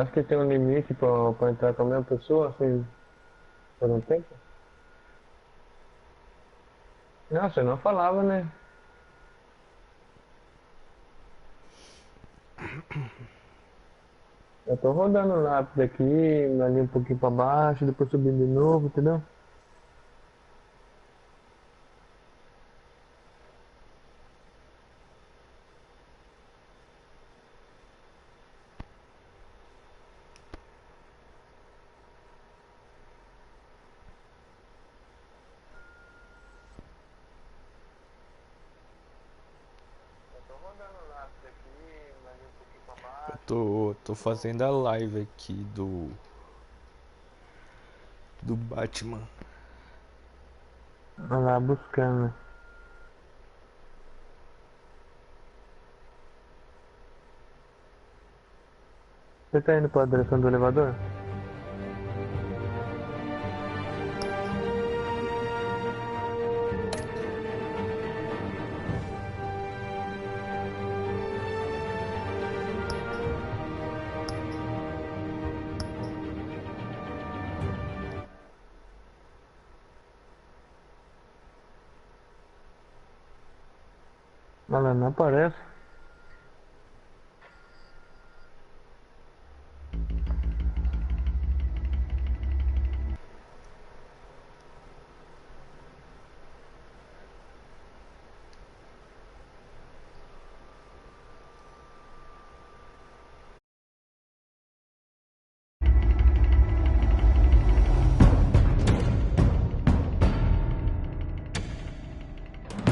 Acho que tem um limite pra entrar com a mesma pessoa, assim, por um tempo. Não, você não falava, né? Eu tô rodando o lápis aqui, ali um pouquinho pra baixo, depois subindo de novo, entendeu? Eu tô rodando o lápis aqui, ali um pouquinho pra Eu baixo. tô fazendo a live aqui do Batman. Olha lá, buscando. Você tá indo pra direção do elevador? Olha lá, não aparece.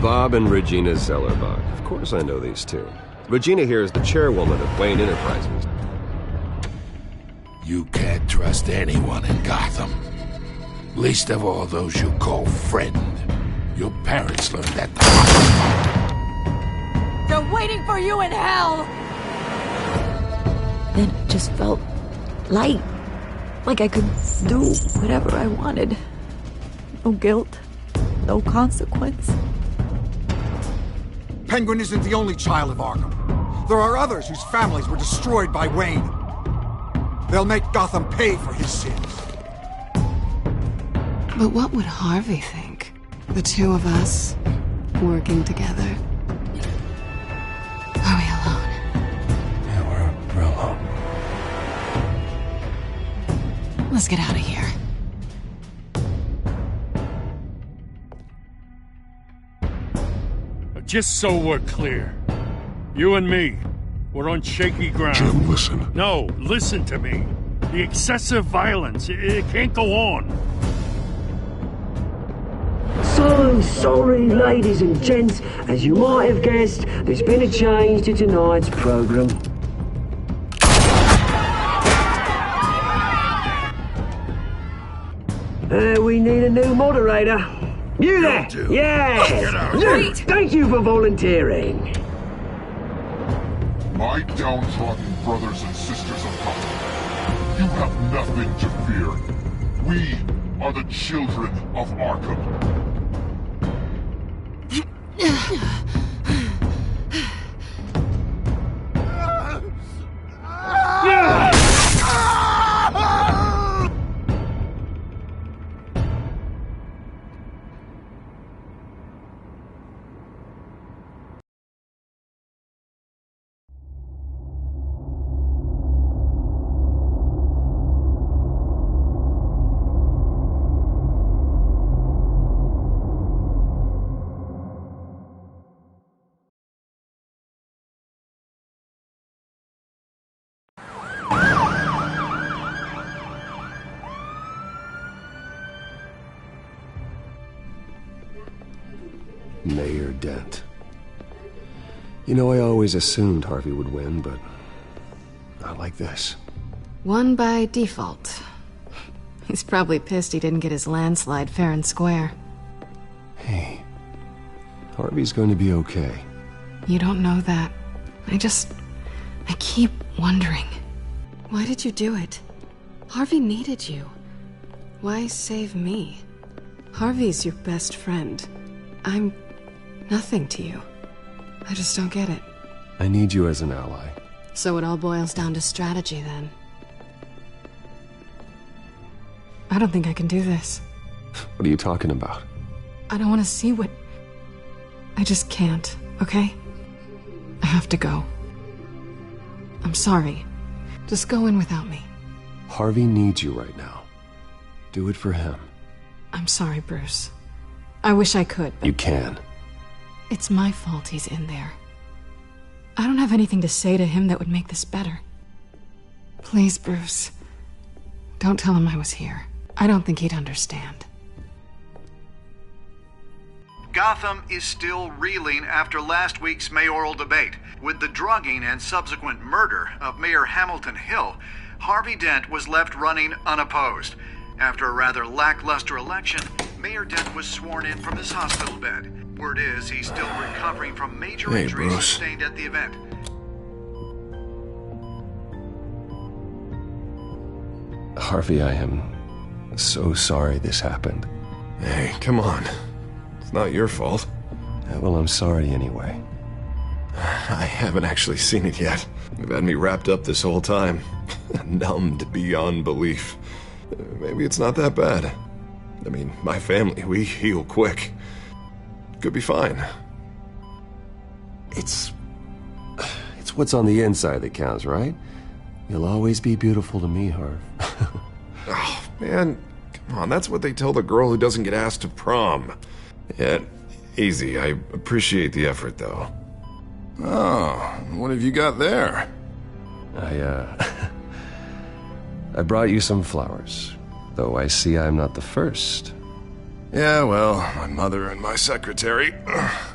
Bob and Regina Zellerbach. Of course I know these two. Regina here is the chairwoman of Wayne Enterprises. You can't trust anyone in Gotham. Least of all those you call friend. Your parents learned that the They're waiting for you in hell! Then it just felt light. Like I could do whatever I wanted. No guilt. No consequence. Penguin isn't the only child of Arkham. There are others whose families were destroyed by Wayne. They'll make Gotham pay for his sins. But what would Harvey think? The two of us, working together. Are we alone? Yeah, we're alone. Let's get out of here. Just so we're clear, you and me, we're on shaky ground. Jim, listen. No, listen to me. The excessive violence, it can't go on. So sorry, ladies and gents. As you might have guessed, there's been a change to tonight's program. We need a new moderator. You there? Yes! Luke, thank you for volunteering. My downtrodden brothers and sisters of Gotham, you have nothing to fear. We are the children of Arkham. Mayor Dent. You know, I always assumed Harvey would win, but not like this. Won by default. He's probably pissed he didn't get his landslide fair and square. Hey, Harvey's going to be okay. You don't know that. I keep wondering. Why did you do it? Harvey needed you. Why save me? Harvey's your best friend. I'm nothing to you. I just don't get it. I need you as an ally. So it all boils down to strategy, then. I don't think I can do this. What are you talking about? I don't want to see what... I just can't, okay? I have to go. I'm sorry. Just go in without me. Harvey needs you right now. Do it for him. I'm sorry, Bruce. I wish I could, but... You can. It's my fault he's in there. I don't have anything to say to him that would make this better. Please, Bruce. Don't tell him I was here. I don't think he'd understand. Gotham is still reeling after last week's mayoral debate. With the drugging and subsequent murder of Mayor Hamilton Hill, Harvey Dent was left running unopposed. After a rather lackluster election, Mayor Dent was sworn in from his hospital bed. Word is he's still recovering from major injuries sustained at the event. Harvey, I am so sorry this happened. Hey, come on. It's not your fault. Well, I'm sorry anyway. I haven't actually seen it yet. You've had me wrapped up this whole time. Numbed beyond belief. Maybe it's not that bad. I mean, my family, we heal quick. Could be fine. It's what's on the inside that counts, right? You'll always be beautiful to me, Harv. Oh, man. Come on, that's what they tell the girl who doesn't get asked to prom. Yeah, easy. I appreciate the effort, though. Oh, what have you got there? I brought you some flowers, though I see I'm not the first. Yeah, well, my mother and my secretary.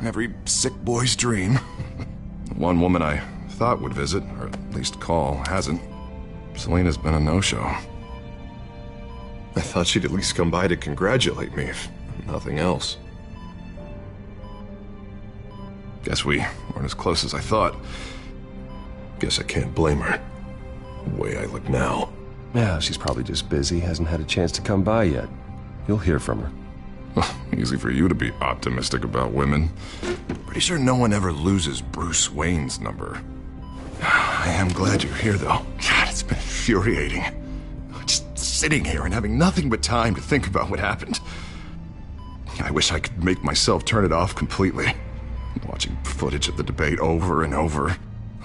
Every sick boy's dream. One woman I thought would visit, or at least call, hasn't. Selena's been a no-show. I thought she'd at least come by to congratulate me, if nothing else. Guess we weren't as close as I thought. Guess I can't blame her. The way I look now. Yeah, she's probably just busy, hasn't had a chance to come by yet. You'll hear from her. Easy for you to be optimistic about women. Pretty sure no one ever loses Bruce Wayne's number. I am glad you're here, though. God, it's been infuriating. Just sitting here and having nothing but time to think about what happened. I wish I could make myself turn it off completely. Watching footage of the debate over and over.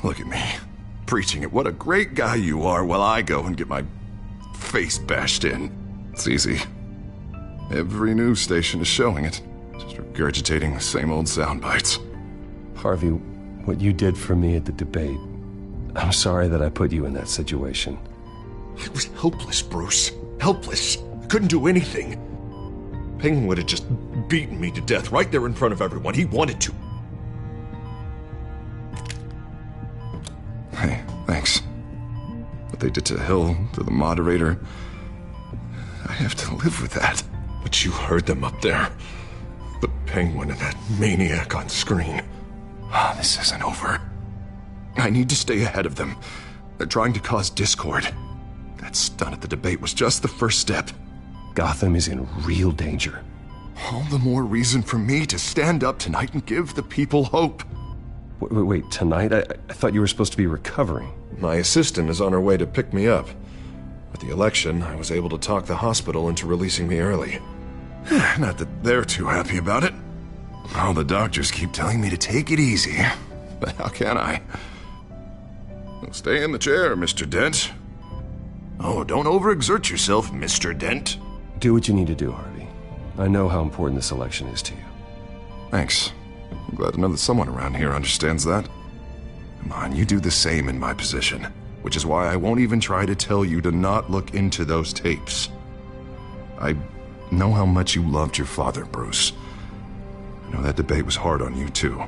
Look at me, preaching at what a great guy you are while I go and get my face bashed in. It's easy. Every news station is showing it. Just regurgitating the same old sound bites. Harvey, what you did for me at the debate, I'm sorry that I put you in that situation. I was helpless, Bruce. Helpless. I couldn't do anything. Penguin would have just beaten me to death right there in front of everyone. He wanted to. Hey, thanks. What they did to Hill, to the moderator, I have to live with that. But you heard them up there. The Penguin and that maniac on screen. This isn't over. I need to stay ahead of them. They're trying to cause discord. That stunt at the debate was just the first step. Gotham is in real danger. All the more reason for me to stand up tonight and give the people hope. Wait, tonight? I thought you were supposed to be recovering. My assistant is on her way to pick me up. With the election, I was able to talk the hospital into releasing me early. Not that they're too happy about it. All the doctors keep telling me to take it easy. But how can I? Well, stay in the chair, Mr. Dent. Oh, don't overexert yourself, Mr. Dent. Do what you need to do, Harvey. I know how important this election is to you. Thanks. I'm glad to know that someone around here understands that. Come on, you do the same in my position. Which is why I won't even try to tell you to not look into those tapes. I know how much you loved your father, Bruce. I know that debate was hard on you, too.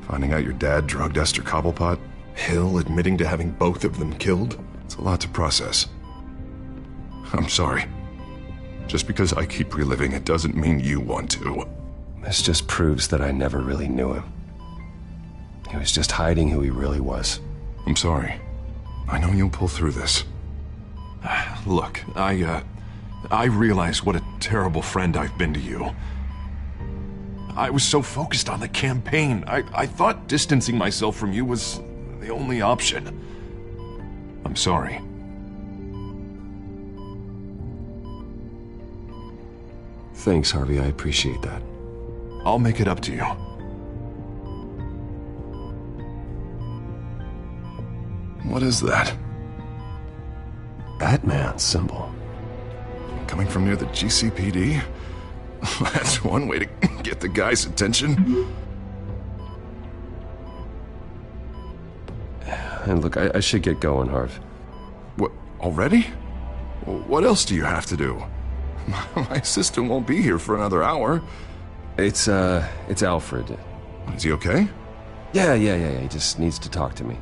Finding out your dad drugged Esther Cobblepot, Hill admitting to having both of them killed, it's a lot to process. I'm sorry. Just because I keep reliving it doesn't mean you want to. This just proves that I never really knew him. He was just hiding who he really was. I'm sorry. I know you'll pull through this. Look, I realize what a terrible friend I've been to you. I was so focused on the campaign. I thought distancing myself from you was the only option. I'm sorry. Thanks, Harvey. I appreciate that. I'll make it up to you. What is that? Batman symbol. Coming from near the GCPD? That's one way to get the guy's attention. And look, I should get going, Harv. What, already? What else do you have to do? My assistant won't be here for another hour. It's Alfred. Is he okay? Yeah. He just needs to talk to me.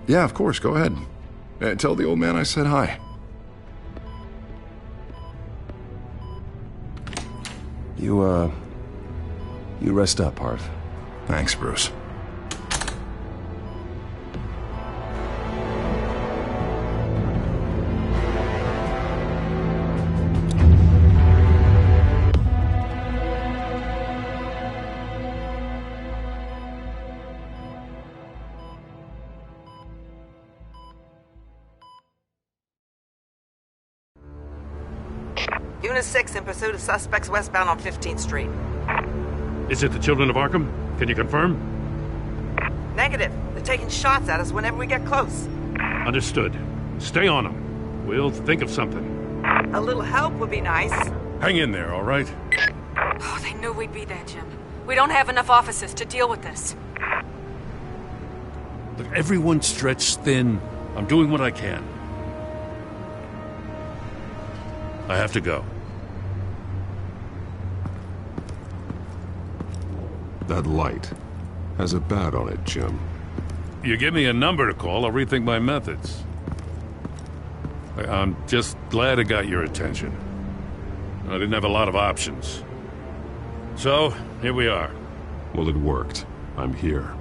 Yeah, of course. Go ahead. Tell the old man I said hi. You rest up, Harv. Thanks, Bruce. Unit 6 in pursuit of suspects westbound on 15th Street. Is it the Children of Arkham? Can you confirm? Negative. They're taking shots at us whenever we get close. Understood. Stay on them. We'll think of something. A little help would be nice. Hang in there, all right? Oh, they knew we'd be there, Jim. We don't have enough officers to deal with this. Look, everyone's stretched thin. I'm doing what I can. I have to go. That light has a bat on it, Jim. You give me a number to call, I'll rethink my methods. I'm just glad I got your attention. I didn't have a lot of options. So, here we are. Well, it worked. I'm here.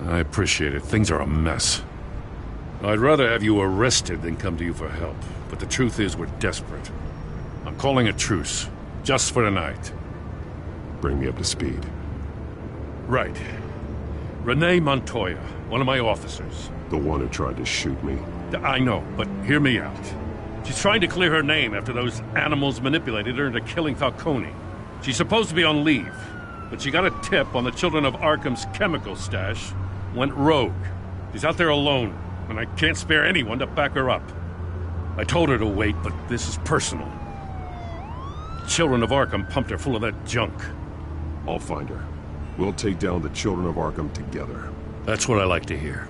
I appreciate it. Things are a mess. I'd rather have you arrested than come to you for help. But the truth is, we're desperate. I'm calling a truce. Just for tonight. Bring me up to speed. Right. Renee Montoya, one of my officers. The one who tried to shoot me. I know, but hear me out. She's trying to clear her name after those animals manipulated her into killing Falcone. She's supposed to be on leave, but she got a tip on the Children of Arkham's chemical stash, went rogue. She's out there alone, and I can't spare anyone to back her up. I told her to wait, but this is personal. Children of Arkham pumped her full of that junk. I'll find her. We'll take down the Children of Arkham together. That's what I like to hear.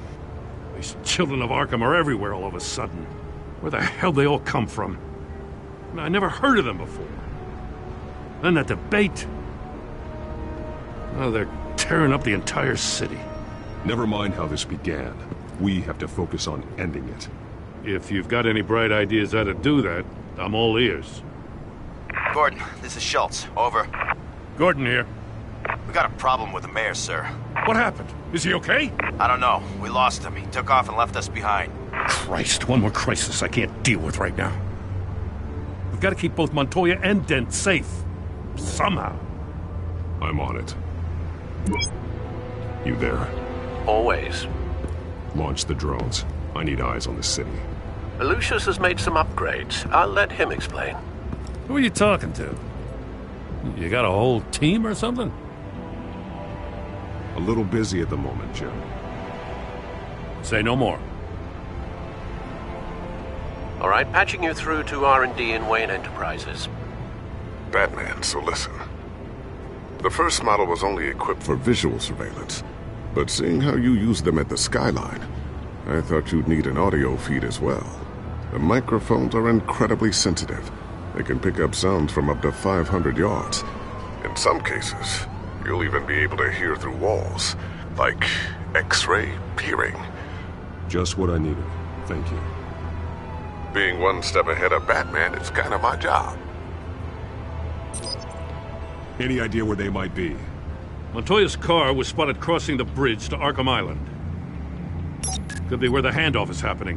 These Children of Arkham are everywhere all of a sudden. Where the hell they all come from? I never heard of them before. Then that debate. Oh, they're tearing up the entire city. Never mind how this began. We have to focus on ending it. If you've got any bright ideas how to do that, I'm all ears. Gordon, this is Schultz. Over. Gordon here. We got a problem with the mayor, sir. What happened? Is he okay? I don't know. We lost him. He took off and left us behind. Christ, one more crisis I can't deal with right now. We've got to keep both Montoya and Dent safe. Somehow. I'm on it. You there? Always. Launch the drones. I need eyes on the city. Lucius has made some upgrades. I'll let him explain. Who are you talking to? You got a whole team or something? A little busy at the moment, Jim. Say no more. All right, patching you through to R&D in Wayne Enterprises. Batman, so listen. The first model was only equipped for visual surveillance, but seeing how you use them at the skyline, I thought you'd need an audio feed as well. The microphones are incredibly sensitive. They can pick up sounds from up to 500 yards. In some cases, you'll even be able to hear through walls, like X-ray peering. Just what I needed. Thank you. Being one step ahead of Batman is kind of my job. Any idea where they might be? Montoya's car was spotted crossing the bridge to Arkham Island. Could be where the handoff is happening.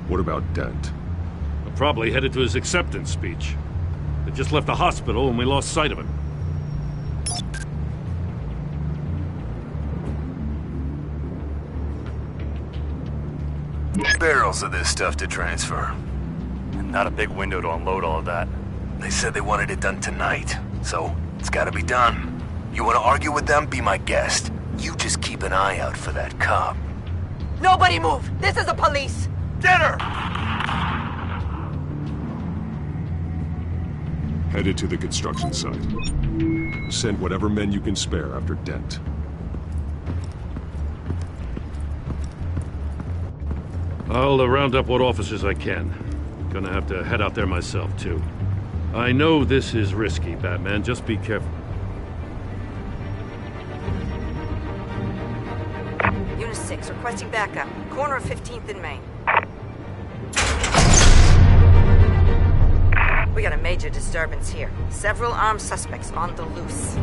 What about Dent? Probably headed to his acceptance speech. They just left the hospital and we lost sight of him. Barrels of this stuff to transfer. And not a big window to unload all of that. They said they wanted it done tonight, so it's gotta be done. You wanna argue with them? Be my guest. You just keep an eye out for that cop. Nobody move! This is the police! Get her! Headed to the construction site. Send whatever men you can spare after Dent. I'll round up what officers I can. Gonna have to head out there myself, too. I know this is risky, Batman. Just be careful. Unit 6, requesting backup. Corner of 15th and Main. We got a major disturbance here. Several armed suspects on the loose.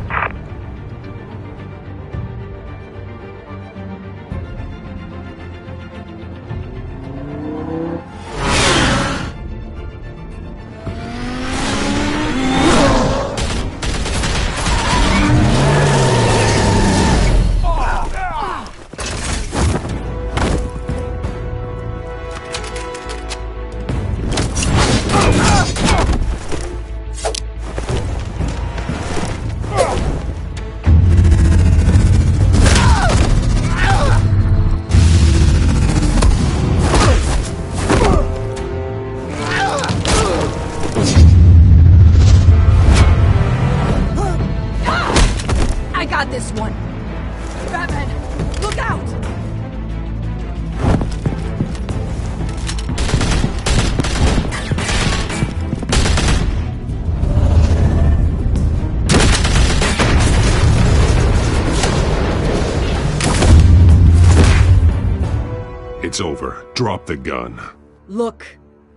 It's over. Drop the gun. Look,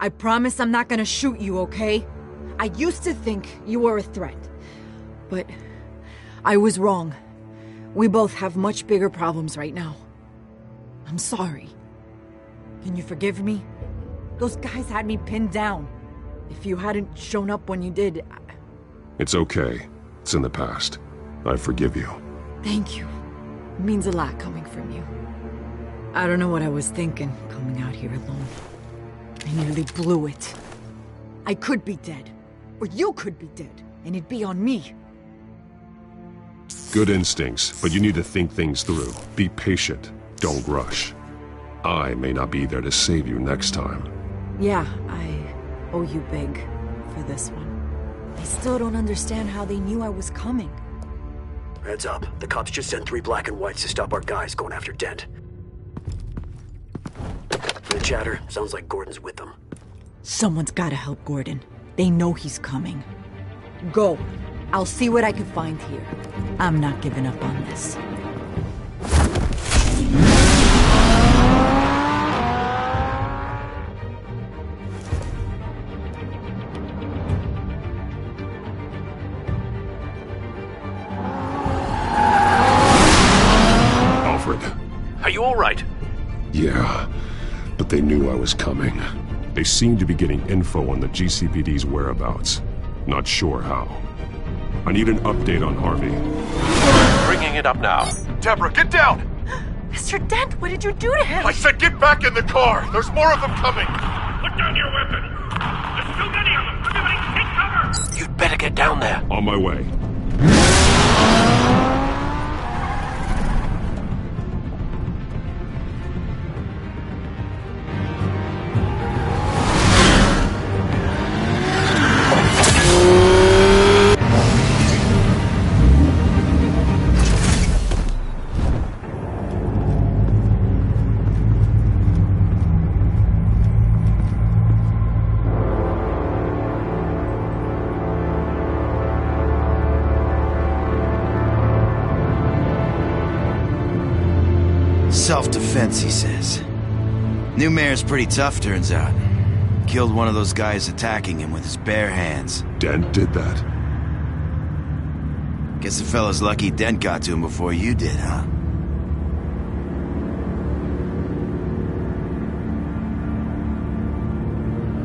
I promise I'm not gonna shoot you, okay? I used to think you were a threat. But I was wrong. We both have much bigger problems right now. I'm sorry. Can you forgive me? Those guys had me pinned down. If you hadn't shown up when you did... It's okay. It's in the past. I forgive you. Thank you. It means a lot coming from you. I don't know what I was thinking, coming out here alone. I nearly blew it. I could be dead. Or you could be dead, and it'd be on me. Good instincts, but you need to think things through. Be patient. Don't rush. I may not be there to save you next time. Yeah, I owe you big for this one. I still don't understand how they knew I was coming. Heads up. The cops just sent 3 black and whites to stop our guys going after Dent. From the chatter, sounds like Gordon's with them. Someone's gotta help Gordon. They know he's coming. Go. I'll see what I can find here. I'm not giving up on this. Alfred. Are you all right? Yeah, but they knew I was coming. They seem to be getting info on the GCPD's whereabouts. Not sure how. I need an update on Harvey. Bringing it up now. Deborah, get down! Mr. Dent, what did you do to him? I said get back in the car! There's more of them coming! Put down your weapon! There's too many of them! Everybody take cover! You'd better get down there. On my way. Self-defense, he says. New mayor's pretty tough, turns out. Killed one of those guys attacking him with his bare hands. Dent did that? Guess the fella's lucky Dent got to him before you did, huh?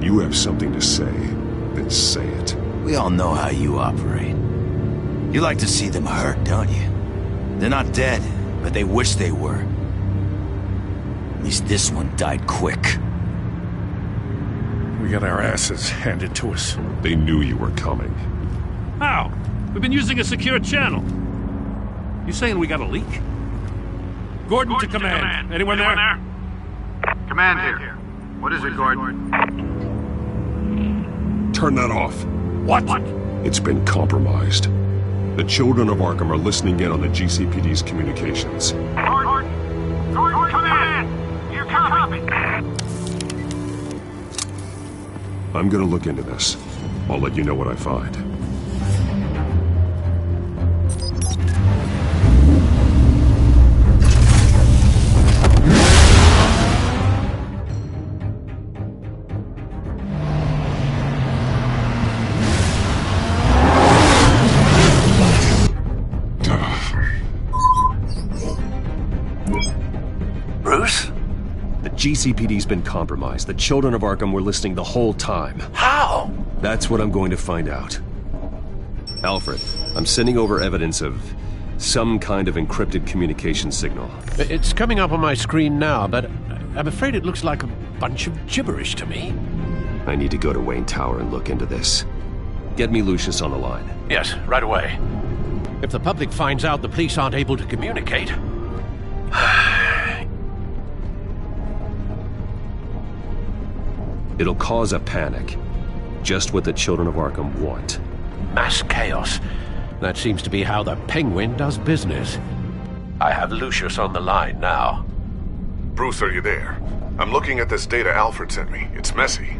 You have something to say, then say it. We all know how you operate. You like to see them hurt, don't you? They're not dead, but they wish they were. At least this one died quick. We We got our asses handed to us. They knew you were coming. How? We've been using a secure channel. You saying we got a leak? Gordon to command. Anyone there? Command here. What is it, Gordon? Turn that off. What? It's been compromised. The children of Arkham are listening in on the GCPD's communications. Gordon, command! You copy? I'm gonna look into this. I'll let you know what I find. Bruce? The GCPD's been compromised. The children of Arkham were listening the whole time. How? That's what I'm going to find out. Alfred, I'm sending over evidence of some kind of encrypted communication signal. It's coming up on my screen now, but I'm afraid it looks like a bunch of gibberish to me. I need to go to Wayne Tower and look into this. Get me Lucius on the line. Yes, right away. If the public finds out the police aren't able to communicate... It'll cause a panic. Just what the children of Arkham want. Mass chaos. That seems to be how the Penguin does business. I have Lucius on the line now. Bruce, are you there? I'm looking at this data Alfred sent me. It's messy.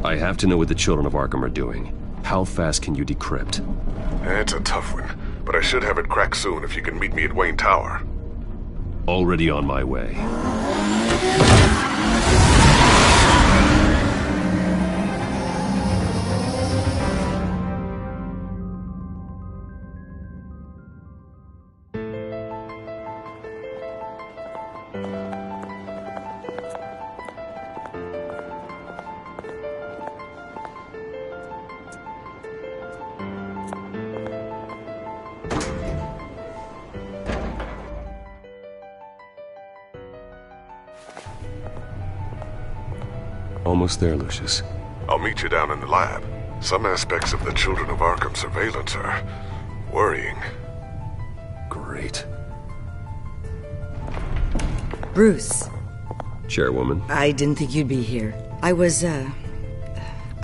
I have to know what the children of Arkham are doing. How fast can you decrypt? It's a tough one, but I should have it cracked soon if you can meet me at Wayne Tower. Already on my way. Almost there, Lucius. I'll meet you down in the lab. Some aspects of the Children of Arkham surveillance are worrying. Great. Bruce. Chairwoman. I didn't think you'd be here. I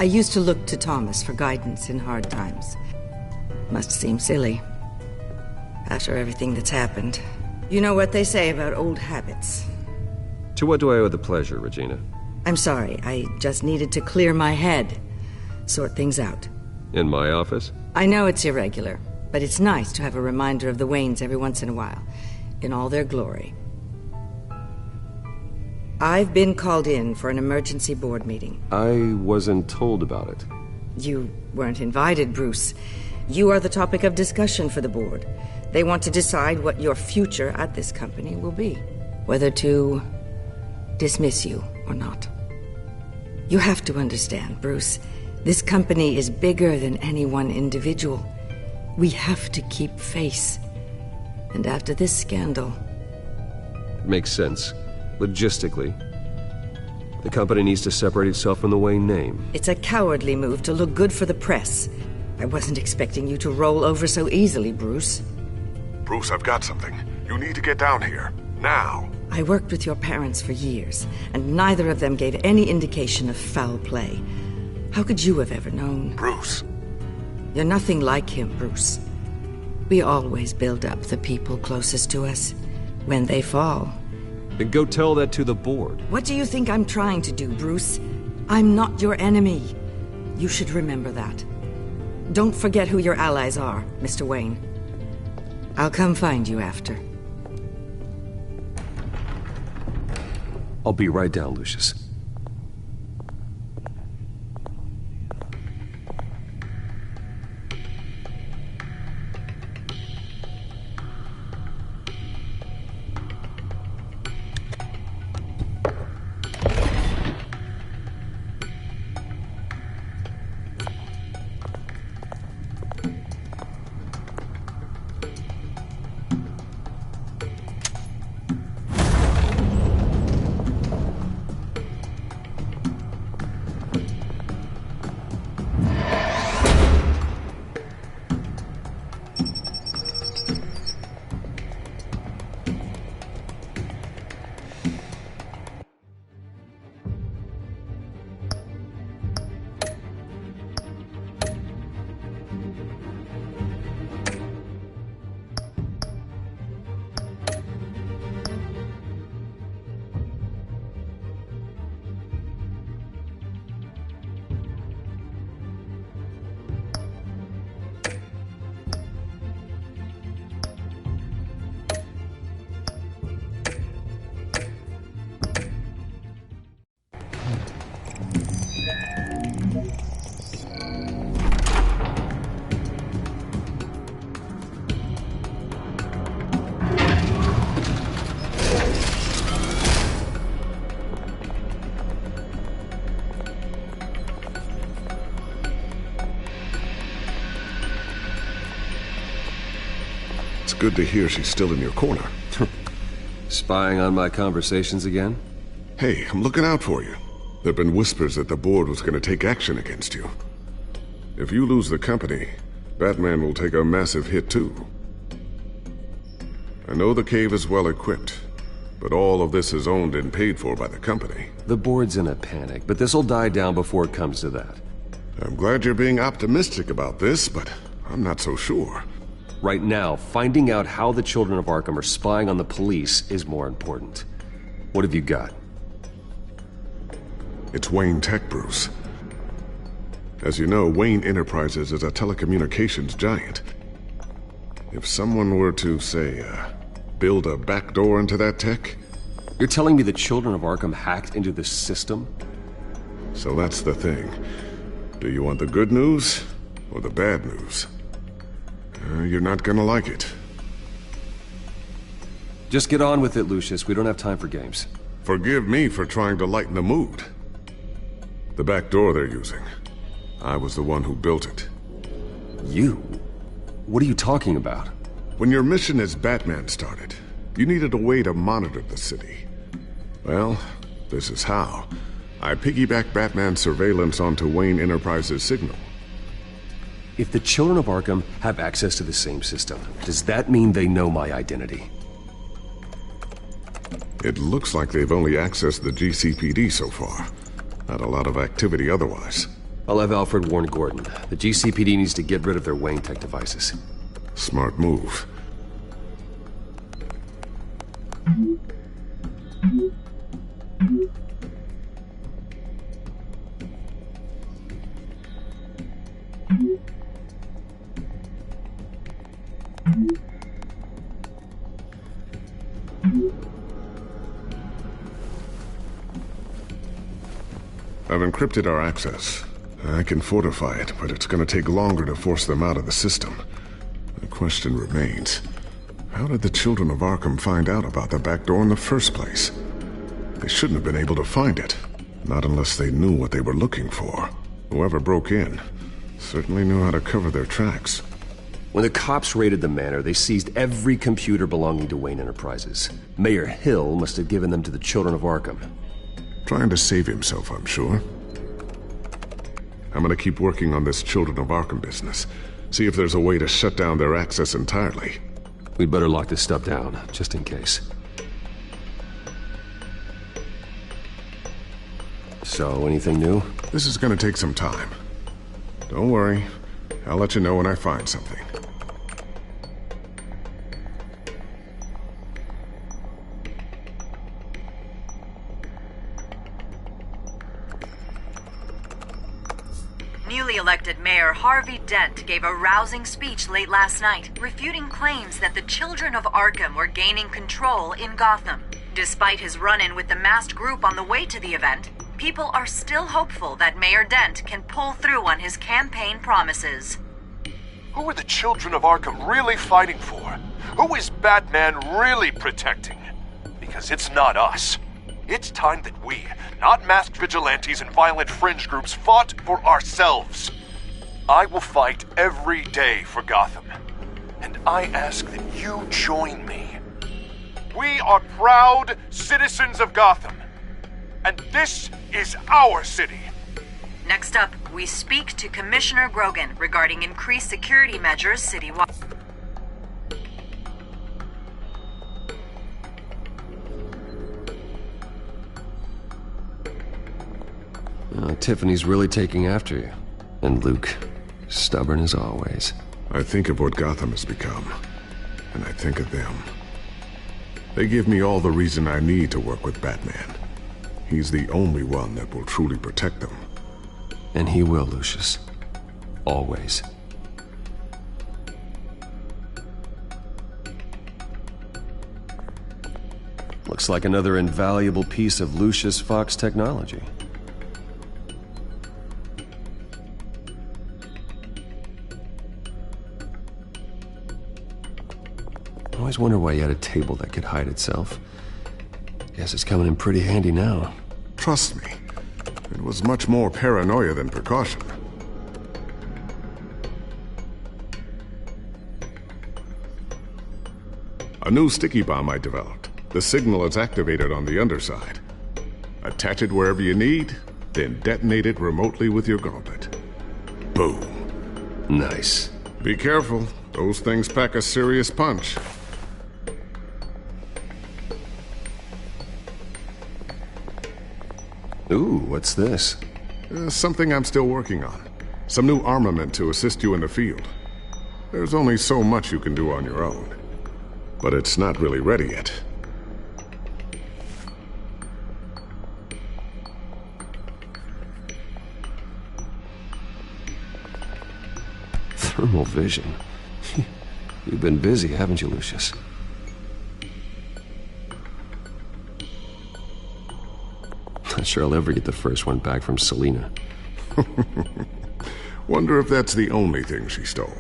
used to look to Thomas for guidance in hard times. Must seem silly. After everything that's happened. You know what they say about old habits. To what do I owe the pleasure, Regina? I'm sorry, I just needed to clear my head. Sort things out. In my office? I know it's irregular, but it's nice to have a reminder of the Waynes every once in a while. In all their glory. I've been called in for an emergency board meeting. I wasn't told about it. You weren't invited, Bruce. You are the topic of discussion for the board. They want to decide what your future at this company will be. Whether to dismiss you or not. You have to understand, Bruce. This company is bigger than any one individual. We have to keep face. And after this scandal... Makes sense. Logistically. The company needs to separate itself from the Wayne name. It's a cowardly move to look good for the press. I wasn't expecting you to roll over so easily, Bruce. Bruce, I've got something. You need to get down here. Now. I worked with your parents for years, and neither of them gave any indication of foul play. How could you have ever known? Bruce. You're nothing like him, Bruce. We always build up the people closest to us. When they fall... Then go tell that to the board. What do you think I'm trying to do, Bruce? I'm not your enemy. You should remember that. Don't forget who your allies are, Mr. Wayne. I'll come find you after. I'll be right down, Lucius. It's good to hear she's still in your corner. Spying on my conversations again? Hey, I'm looking out for you. There've been whispers that the board was going to take action against you. If you lose the company, Batman will take a massive hit too. I know the cave is well equipped, but all of this is owned and paid for by the company. The board's in a panic, but this'll die down before it comes to that. I'm glad you're being optimistic about this, but I'm not so sure. Right now, finding out how the children of Arkham are spying on the police is more important. What have you got? It's Wayne Tech, Bruce. As you know, Wayne Enterprises is a telecommunications giant. If someone were to, say, build a backdoor into that tech... You're telling me the children of Arkham hacked into this system? So that's the thing. Do you want the good news or the bad news? You're not gonna like it. Just get on with it, Lucius. We don't have time for games. Forgive me for trying to lighten the mood. The back door they're using. I was the one who built it. You? What are you talking about? When your mission as Batman started, you needed a way to monitor the city. Well, this is how. I piggybacked Batman's surveillance onto Wayne Enterprises' signal. If the children of Arkham have access to the same system, does that mean they know my identity? It looks like they've only accessed the GCPD so far. Not a lot of activity otherwise. I'll have Alfred warn Gordon. The GCPD needs to get rid of their Wayne Tech devices. Smart move. I've encrypted our access. I can fortify it, but it's gonna take longer to force them out of the system. The question remains, how did the children of Arkham find out about the back door in the first place? They shouldn't have been able to find it. Not unless they knew what they were looking for. Whoever broke in certainly knew how to cover their tracks. When the cops raided the manor, they seized every computer belonging to Wayne Enterprises. Mayor Hill must have given them to the children of Arkham. Trying to save himself, I'm sure. I'm gonna keep working on this Children of Arkham business. See if there's a way to shut down their access entirely. We'd better lock this stuff down, just in case. So, anything new? This is gonna take some time. Don't worry. I'll let you know when I find something. Newly elected Mayor Harvey Dent gave a rousing speech late last night, refuting claims that the children of Arkham were gaining control in Gotham. Despite his run-in with the masked group on the way to the event, people are still hopeful that Mayor Dent can pull through on his campaign promises. Who are the children of Arkham really fighting for? Who is Batman really protecting? Because it's not us. It's time that we, not masked vigilantes and violent fringe groups, fought for ourselves. I will fight every day for Gotham. And I ask that you join me. We are proud citizens of Gotham. And this is our city. Next up, we speak to Commissioner Grogan regarding increased security measures citywide. Tiffany's really taking after you. And Luke, stubborn as always. I think of what Gotham has become, and I think of them. They give me all the reason I need to work with Batman. He's the only one that will truly protect them. And he will, Lucius. Always. Looks like another invaluable piece of Lucius Fox technology. I always wonder why you had a table that could hide itself. Guess it's coming in pretty handy now. Trust me, it was much more paranoia than precaution. A new sticky bomb I developed. The signal is activated on the underside. Attach it wherever you need, then detonate it remotely with your gauntlet. Boom. Nice. Be careful. Those things pack a serious punch. Ooh, what's this? Something I'm still working on. Some new armament to assist you in the field. There's only so much you can do on your own. But it's not really ready yet. Thermal vision. You've been busy, haven't you, Lucius? Not sure I'll ever get the first one back from Selena. Wonder if that's the only thing she stole.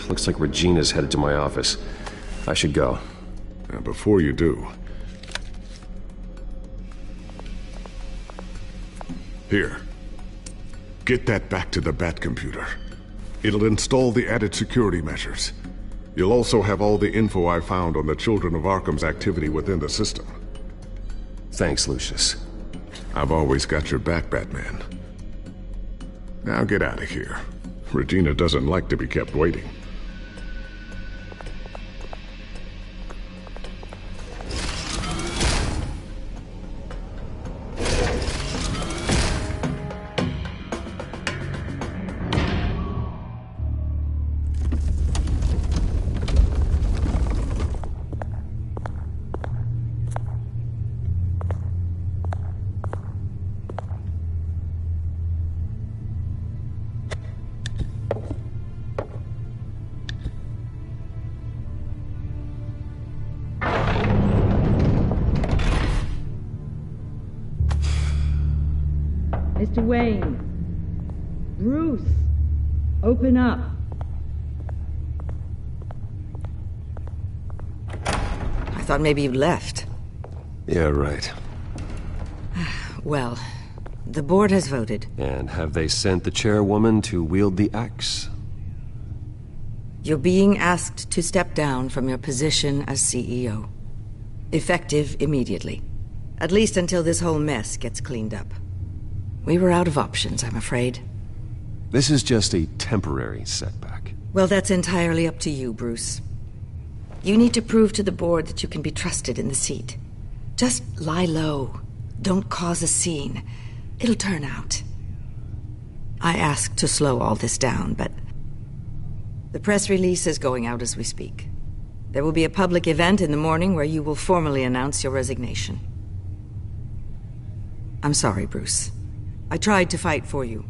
Looks like Regina's headed to my office. I should go. Before you do... Here. Get that back to the Bat computer. It'll install the added security measures. You'll also have all the info I found on the Children of Arkham's activity within the system. Thanks, Lucius. I've always got your back, Batman. Now get out of here. Regina doesn't like to be kept waiting. Mr. Wayne. Bruce. Open up. I thought maybe you left. Yeah, right. Well, the board has voted. And have they sent the chairwoman to wield the axe? You're being asked to step down from your position as CEO. Effective immediately. At least until this whole mess gets cleaned up. We were out of options, I'm afraid. This is just a temporary setback. Well, that's entirely up to you, Bruce. You need to prove to the board that you can be trusted in the seat. Just lie low. Don't cause a scene. It'll turn out. I asked to slow all this down, but... the press release is going out as we speak. There will be a public event in the morning where you will formally announce your resignation. I'm sorry, Bruce. I tried to fight for you.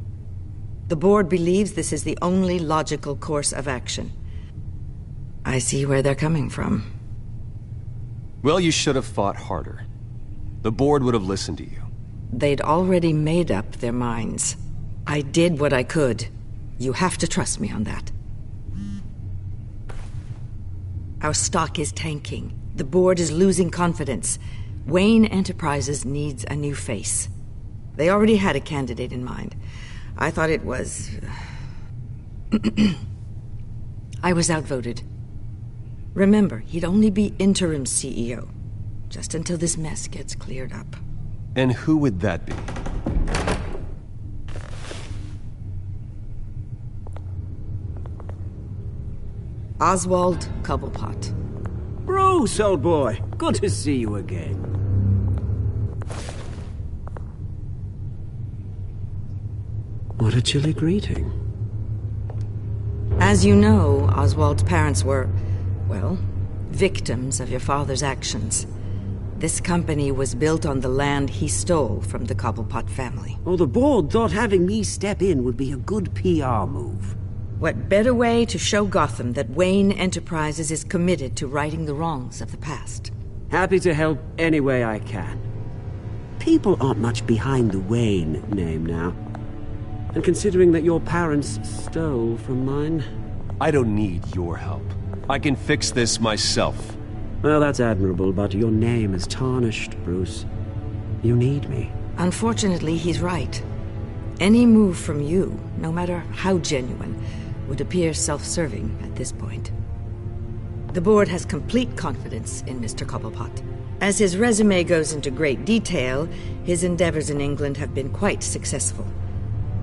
The board believes this is the only logical course of action. I see where they're coming from. Well, you should have fought harder. The board would have listened to you. They'd already made up their minds. I did what I could. You have to trust me on that. Our stock is tanking. The board is losing confidence. Wayne Enterprises needs a new face. They already had a candidate in mind. I thought it was... I was outvoted. Remember, he'd only be interim CEO. Just until this mess gets cleared up. And who would that be? Oswald Cobblepot. Bruce, old boy. Good to see you again. What a chilly greeting. As you know, Oswald's parents were, well, victims of your father's actions. This company was built on the land he stole from the Cobblepot family. Well, the board thought having me step in would be a good PR move. What better way to show Gotham that Wayne Enterprises is committed to righting the wrongs of the past? Happy to help any way I can. People aren't much behind the Wayne name now. And considering that your parents stole from mine... I don't need your help. I can fix this myself. Well, that's admirable, but your name is tarnished, Bruce. You need me. Unfortunately, he's right. Any move from you, no matter how genuine, would appear self-serving at this point. The board has complete confidence in Mr. Cobblepot. As his resume goes into great detail, his endeavors in England have been quite successful.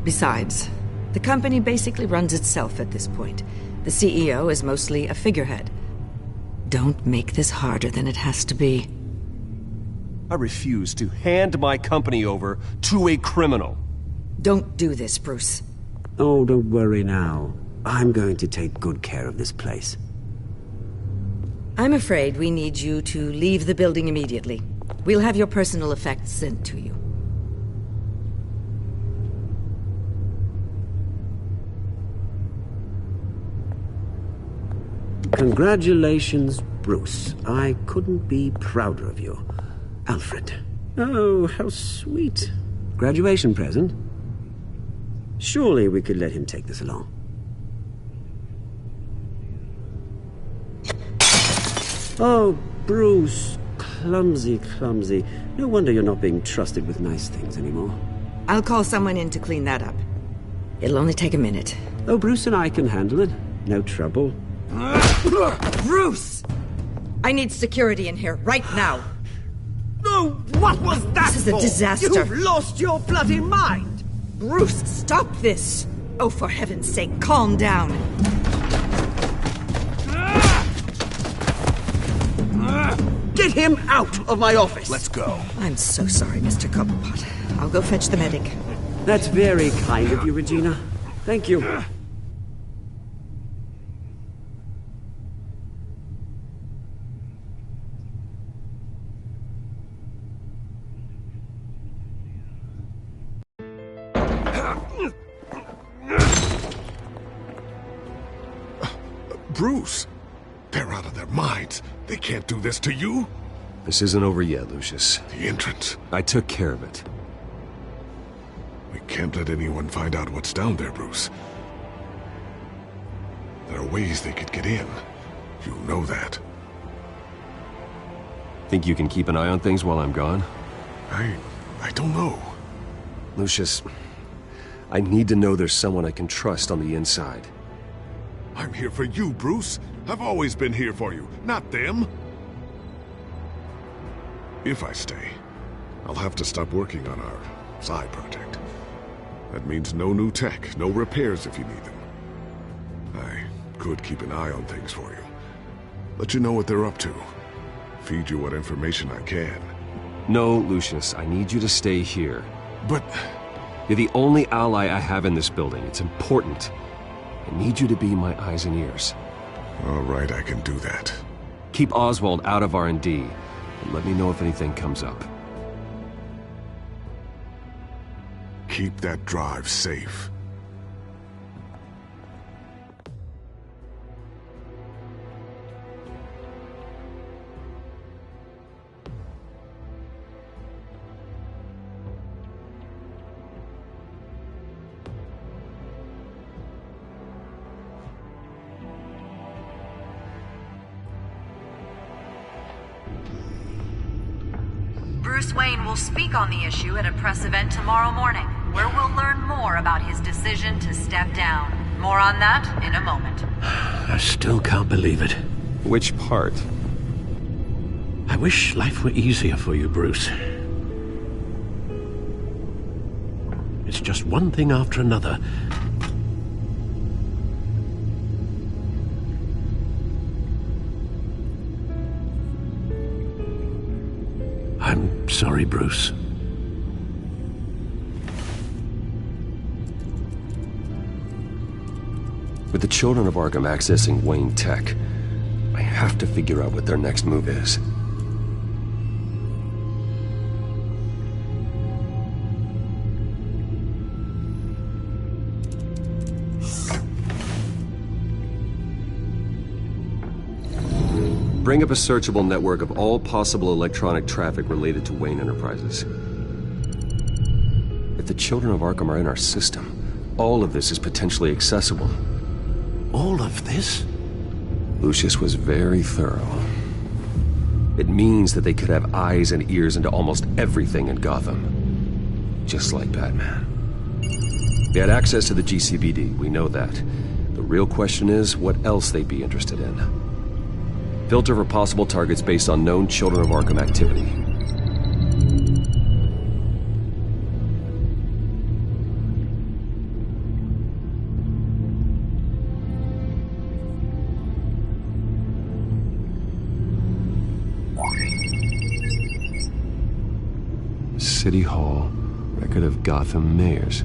Besides, the company basically runs itself at this point. The CEO is mostly a figurehead. Don't make this harder than it has to be. I refuse to hand my company over to a criminal. Don't do this, Bruce. Oh, don't worry now. I'm going to take good care of this place. I'm afraid we need you to leave the building immediately. We'll have your personal effects sent to you. Congratulations, Bruce. I couldn't be prouder of you. Alfred. Oh, how sweet. Graduation present? Surely we could let him take this along. Oh, Bruce. Clumsy, clumsy. No wonder you're not being trusted with nice things anymore. I'll call someone in to clean that up. It'll only take a minute. Oh, Bruce and I can handle it. No trouble. Bruce! I need security in here, right now. No, what was that This is a disaster. You've lost your bloody mind! Bruce, stop this! Oh, for heaven's sake, calm down. Get him out of my office! Let's go. I'm so sorry, Mr. Cobblepot. I'll go fetch the medic. That's very kind of you, Regina. Thank you. Bruce, they're out of their minds. They can't do this to you. This isn't over yet, Lucius. The entrance. I took care of it. We can't let anyone find out what's down there, Bruce. There are ways they could get in. You know that. Think you can keep an eye on things while I'm gone? I don't know. Lucius, I need to know there's someone I can trust on the inside. I'm here for you, Bruce. I've always been here for you, not them. If I stay, I'll have to stop working on our side project. That means no new tech, no repairs if you need them. I could keep an eye on things for you. Let you know what they're up to. Feed you what information I can. No, Lucius, I need you to stay here. But... You're the only ally I have in this building. It's important. I need you to be my eyes and ears. All right, I can do that. Keep Oswald out of R&D, and let me know if anything comes up. Keep that drive safe. Bruce Wayne will speak on the issue at a press event tomorrow morning, where we'll learn more about his decision to step down. More on that in a moment. I still can't believe it. Which part? I wish life were easier for you, Bruce. It's just one thing after another. I'm sorry, Bruce. With the children of Arkham accessing Wayne Tech, I have to figure out what their next move is. Bring up a searchable network of all possible electronic traffic related to Wayne Enterprises. If the children of Arkham are in our system, all of this is potentially accessible. All of this? Lucius was very thorough. It means that they could have eyes and ears into almost everything in Gotham. Just like Batman. They had access to the GCPD, we know that. The real question is, what else they'd be interested in. Filter for possible targets based on known Children of Arkham activity. City Hall, record of Gotham mayors.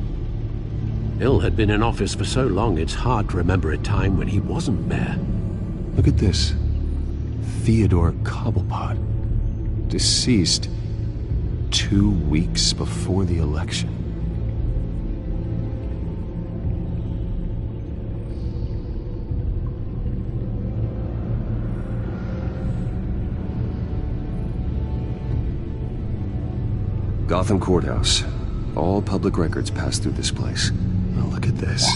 Hill had been in office for so long, it's hard to remember a time when he wasn't mayor. Look at this. Theodore Cobblepot. Deceased 2 weeks before the election. Gotham Courthouse. All public records pass through this place. Now look at this.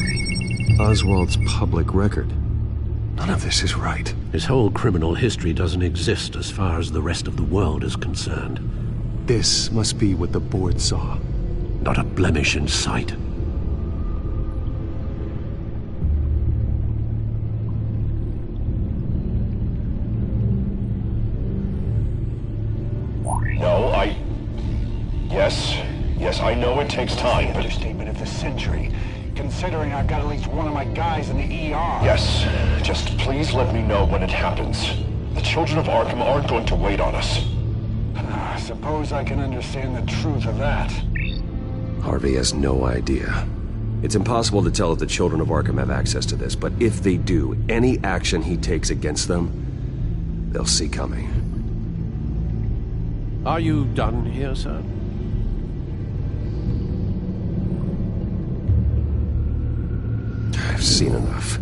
Oswald's public record. None of this is right. His whole criminal history doesn't exist as far as the rest of the world is concerned. This must be what the board saw. Not a blemish in sight. No, Yes, I know it takes time, but... Understatement of the century, considering I've got at least one of my guys in the ER. Yes, just please let me know when it happens. The children of Arkham aren't going to wait on us. I suppose I can understand the truth of that. Harvey has no idea. It's impossible to tell if the children of Arkham have access to this, but if they do, any action he takes against them, they'll see coming. Are you done here, sir? I've seen enough.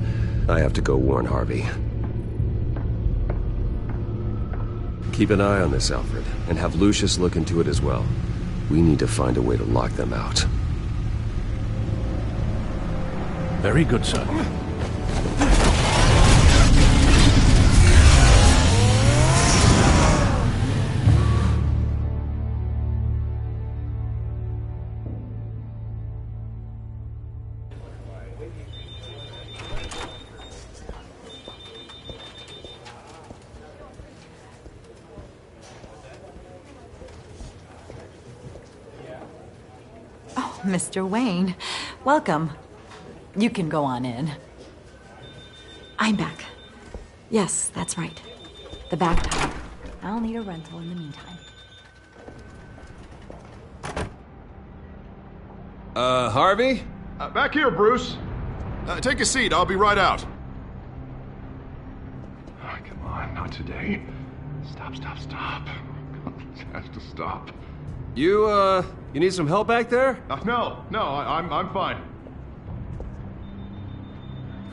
I have to go warn Harvey. Keep an eye on this, Alfred, and have Lucius look into it as well. We need to find a way to lock them out. Very good, sir. Mr. Wayne, welcome. You can go on in. I'm back. Yes, that's right. The back tire. I'll need a rental in the meantime. Harvey? Back here, Bruce. Take a seat, I'll be right out. Oh, come on, not today. Stop. It has to stop. You need some help back there? No, I'm fine.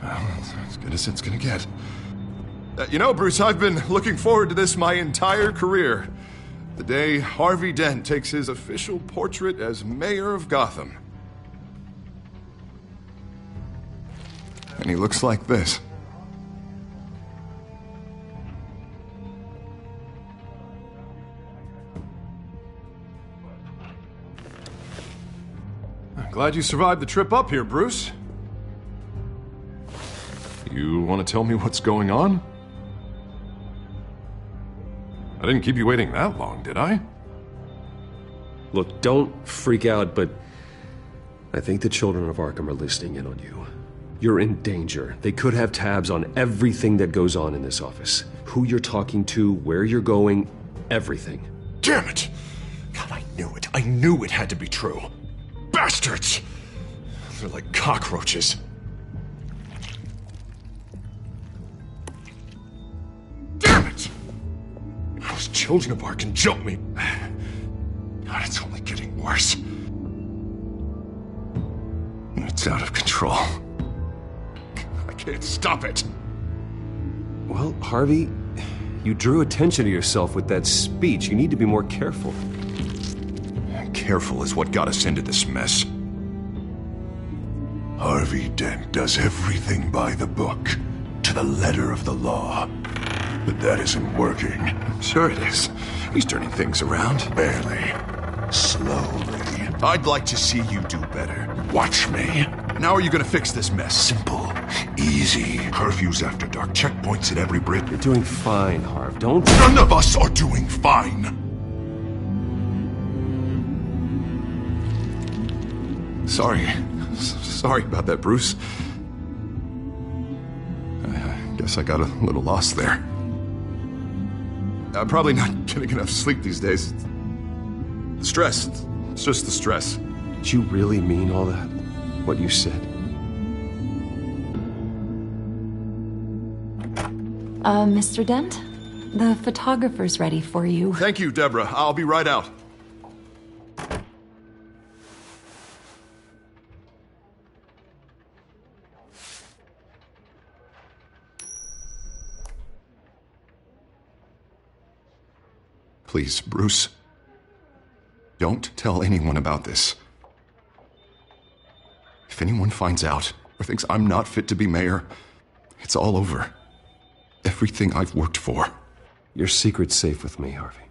Well, that's as good as it's gonna get. You know, Bruce, I've been looking forward to this my entire career. The day Harvey Dent takes his official portrait as mayor of Gotham. And he looks like this. Glad you survived the trip up here, Bruce. You want to tell me what's going on? I didn't keep you waiting that long, did I? Look, don't freak out, but I think the children of Arkham are listening in on you. You're in danger. They could have tabs on everything that goes on in this office. Who you're talking to, where you're going, everything. Damn it! God, I knew it. I knew it had to be true. Bastards! They're like cockroaches. Damn it! Those children of Arkham jumped me. God, it's only getting worse. It's out of control. I can't stop it. Well, Harvey, You drew attention to yourself with that speech. You need to be more careful. Careful is what got us into this mess. Harvey Dent does everything by the book, to the letter of the law. But that isn't working. Sure it is. He's turning things around. Barely. Slowly. I'd like to see you do better. Watch me. And how are you gonna fix this mess? Simple. Easy. Curfews after dark. Checkpoints at every Brit. You're doing fine, Harv. Don't... None of us are doing fine. Sorry about that, Bruce. I guess I got a little lost there. I'm probably not getting enough sleep these days. The stress. It's just the stress. Did you really mean all that? What you said? Mr. Dent? The photographer's ready for you. Thank you, Deborah. I'll be right out. Please, Bruce. Don't tell anyone about this. If anyone finds out or thinks I'm not fit to be mayor, it's all over. Everything I've worked for. Your secret's safe with me, Harvey.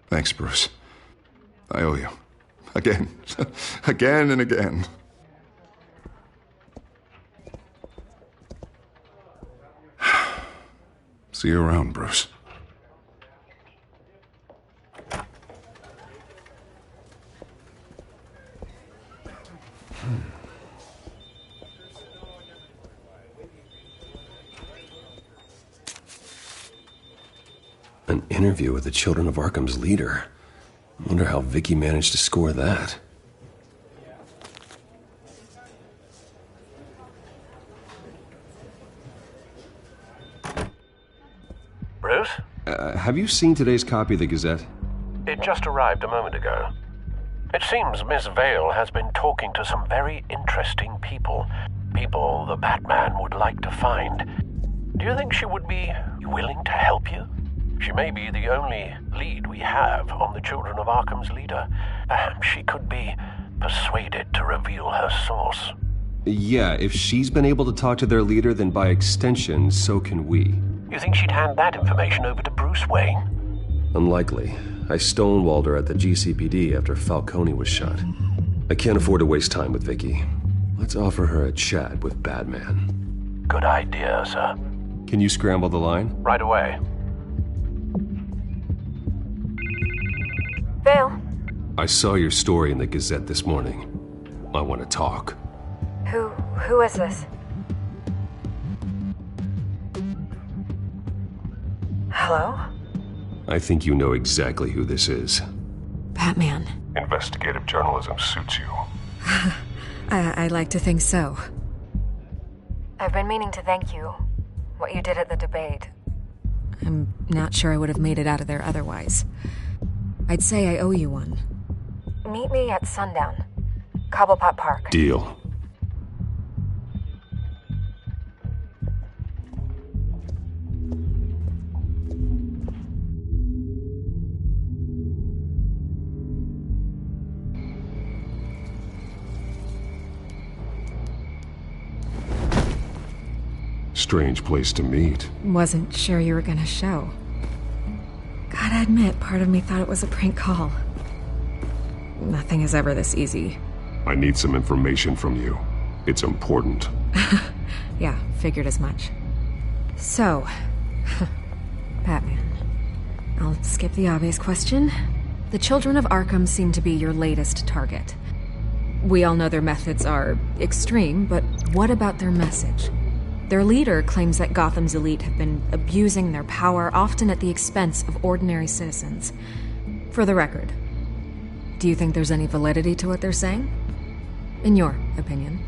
Thanks, Bruce. I owe you. Again. Again and again. See you around, Bruce. An interview with the Children of Arkham's leader. I wonder how Vicky managed to score that. Bruce? Have you seen today's copy of the Gazette? It just arrived a moment ago. It seems Miss Vale has been talking to some very interesting people. People the Batman would like to find. Do you think she would be willing to help you? She may be the only lead we have on the Children of Arkham's leader. Perhaps she could be persuaded to reveal her source. Yeah, if she's been able to talk to their leader, then by extension, so can we. You think she'd hand that information over to Bruce Wayne? Unlikely. I stonewalled her at the GCPD after Falcone was shot. I can't afford to waste time with Vicky. Let's offer her a chat with Batman. Good idea, sir. Can you scramble the line? Right away. Vale. I saw your story in the Gazette this morning. I want to talk. Who is this? Hello? I think you know exactly who this is. Batman. Investigative journalism suits you. I'd like to think so. I've been meaning to thank you. What you did at the debate. I'm not sure I would have made it out of there otherwise. I'd say I owe you one. Meet me at sundown. Cobblepot Park. Deal. Strange place to meet. Wasn't sure you were gonna show. Gotta admit, part of me thought it was a prank call. Nothing is ever this easy. I need some information from you. It's important. Yeah, figured as much. So, Batman. I'll skip the obvious question. The Children of Arkham seem to be your latest target. We all know their methods are extreme, but what about their message? Their leader claims that Gotham's elite have been abusing their power, often at the expense of ordinary citizens. For the record, do you think there's any validity to what they're saying? In your opinion.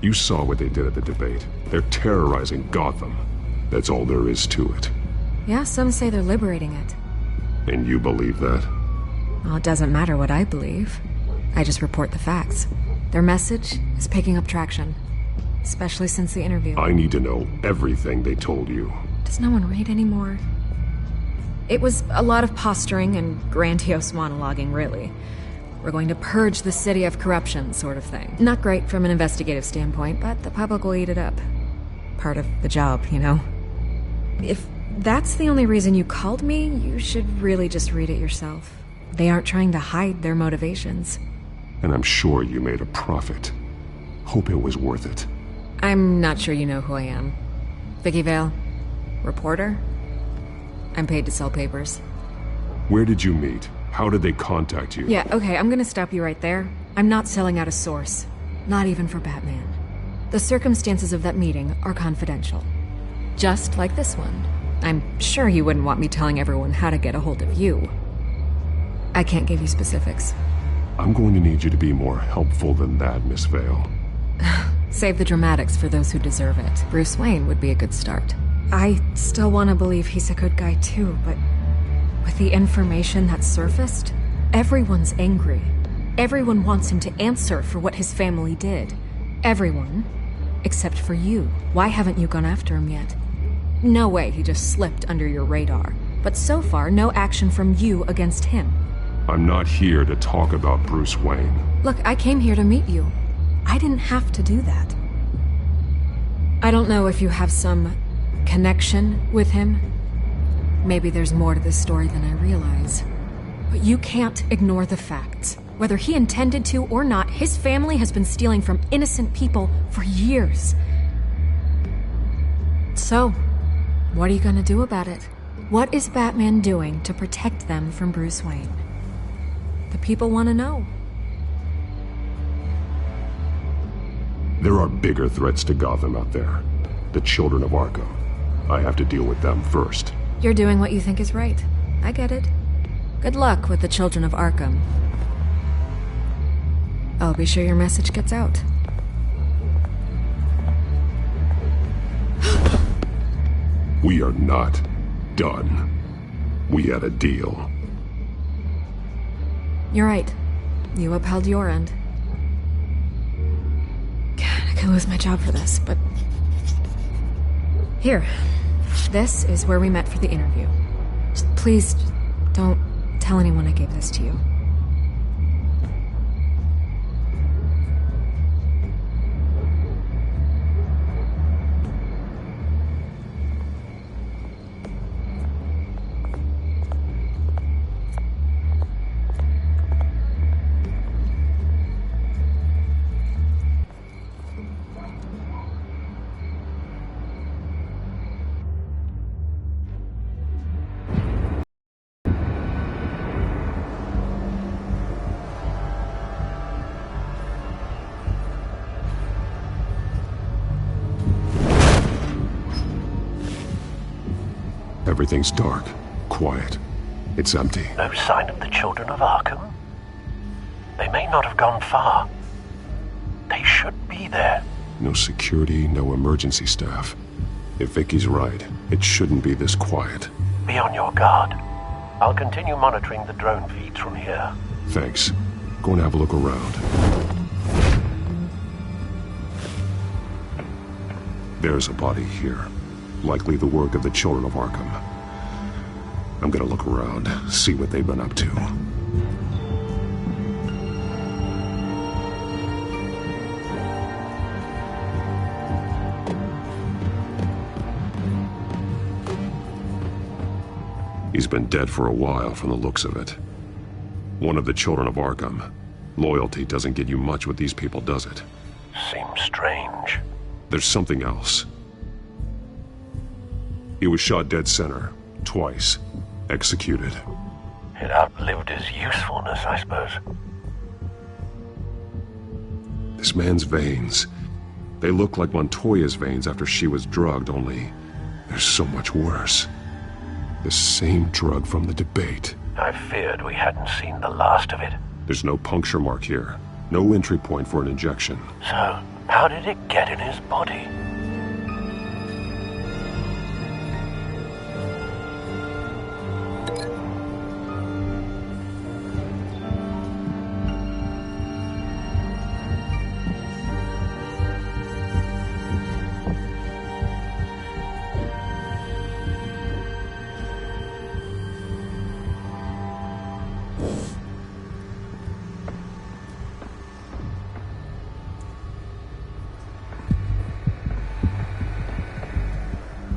You saw what they did at the debate. They're terrorizing Gotham. That's all there is to it. Yeah, some say they're liberating it. And you believe that? Well, it doesn't matter what I believe. I just report the facts. Their message is picking up traction. especially since the interview. I need to know everything they told you. Does no one read anymore? It was a lot of posturing and grandiose monologuing, really. We're going to purge the city of corruption, sort of thing. Not great from an investigative standpoint, but the public will eat it up. Part of the job, you know? If that's the only reason you called me, you should really just read it yourself. They aren't trying to hide their motivations. And I'm sure you made a profit. Hope it was worth it. I'm not sure you know who I am. Vicky Vale. Reporter. I'm paid to sell papers. Where did you meet? How did they contact you? Yeah, okay, I'm gonna stop you right there. I'm not selling out a source. Not even for Batman. The circumstances of that meeting are confidential. Just like this one. I'm sure you wouldn't want me telling everyone how to get a hold of you. I can't give you specifics. I'm going to need you to be more helpful than that, Miss Vale. Save the dramatics for those who deserve it. Bruce Wayne would be a good start. I still want to believe he's a good guy too, but with the information that surfaced, everyone's angry. Everyone wants him to answer for what his family did. Everyone, except for you. Why haven't you gone after him yet? No way he just slipped under your radar. But so far, no action from you against him. I'm not here to talk about Bruce Wayne. Look, I came here to meet you. I didn't have to do that. I don't know if you have some connection with him. Maybe there's more to this story than I realize. But you can't ignore the facts. Whether he intended to or not, his family has been stealing from innocent people for years. So, what are you gonna do about it? What is Batman doing to protect them from Bruce Wayne? The people want to know. There are bigger threats to Gotham out there. The children of Arkham. I have to deal with them first. You're doing what you think is right. I get it. Good luck with the children of Arkham. I'll be sure your message gets out. We are not done. We had a deal. You're right. You upheld your end. God, I could lose my job for this, but... Here. This is where we met for the interview. Just please, don't tell anyone I gave this to you. Everything's dark, quiet. It's empty. No sign of the children of Arkham? They may not have gone far. They should be there. No security, no emergency staff. If Vicky's right, it shouldn't be this quiet. Be on your guard. I'll continue monitoring the drone feeds from here. Thanks. Go and have a look around. There's a body here. Likely the work of the children of Arkham. I'm gonna look around, see what they've been up to. He's been dead for a while from the looks of it. One of the children of Arkham. Loyalty doesn't get you much with these people, does it? Seems strange. There's something else. He was shot dead center, twice, executed. It outlived his usefulness, I suppose. This man's veins, they look like Montoya's veins after she was drugged, only they're so much worse. The same drug from the debate. I feared we hadn't seen the last of it. There's no puncture mark here, no entry point for an injection. So, how did it get in his body?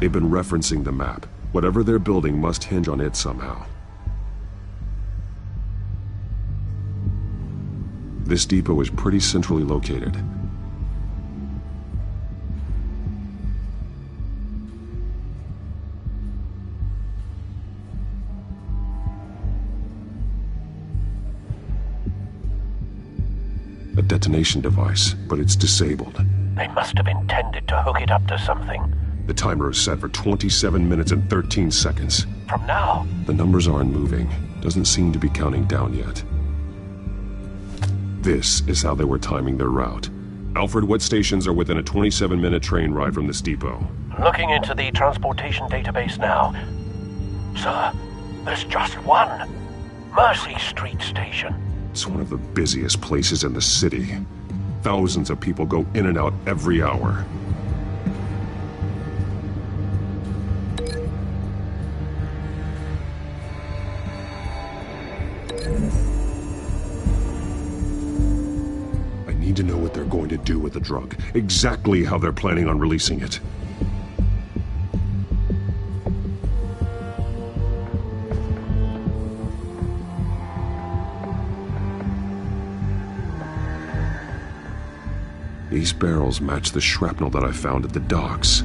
They've been referencing the map. Whatever they're building must hinge on it somehow. This depot is pretty centrally located. A detonation device, but it's disabled. They must have intended to hook it up to something. The timer is set for 27 minutes and 13 seconds. From now? The numbers aren't moving. Doesn't seem to be counting down yet. This is how they were timing their route. Alfred, what stations are within a 27-minute train ride from this depot? Looking into the transportation database now. Sir, there's just one. Mercy Street Station. It's one of the busiest places in the city. Thousands of people go in and out every hour. I need to know what they're going to do with the drug. Exactly how they're planning on releasing it. These barrels match the shrapnel that I found at the docks.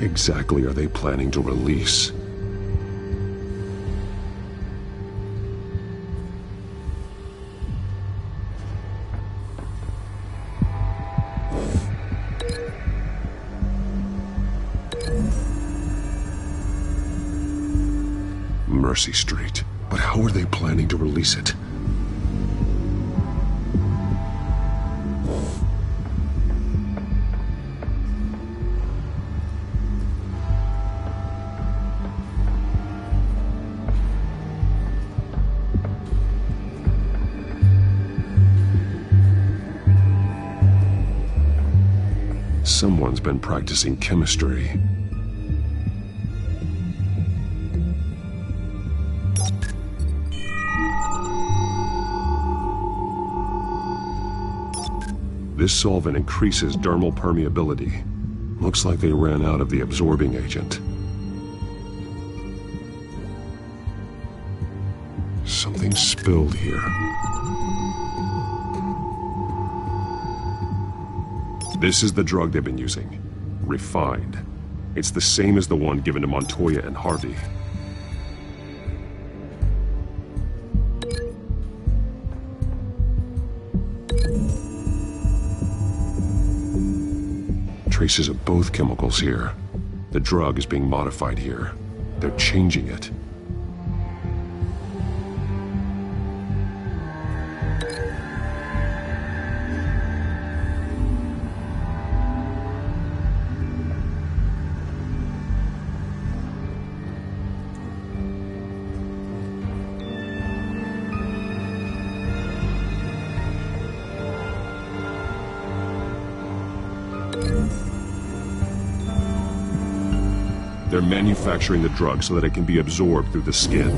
Exactly are they planning to release? Mercy Street. But how are they planning to release it? Someone's been practicing chemistry. This solvent increases dermal permeability. Looks like they ran out of the absorbing agent. Something spilled here. This is the drug they've been using. Refined. It's the same as the one given to Montoya and Harvey. Traces of both chemicals here. The drug is being modified here. They're changing it. They're manufacturing the drug so that it can be absorbed through the skin.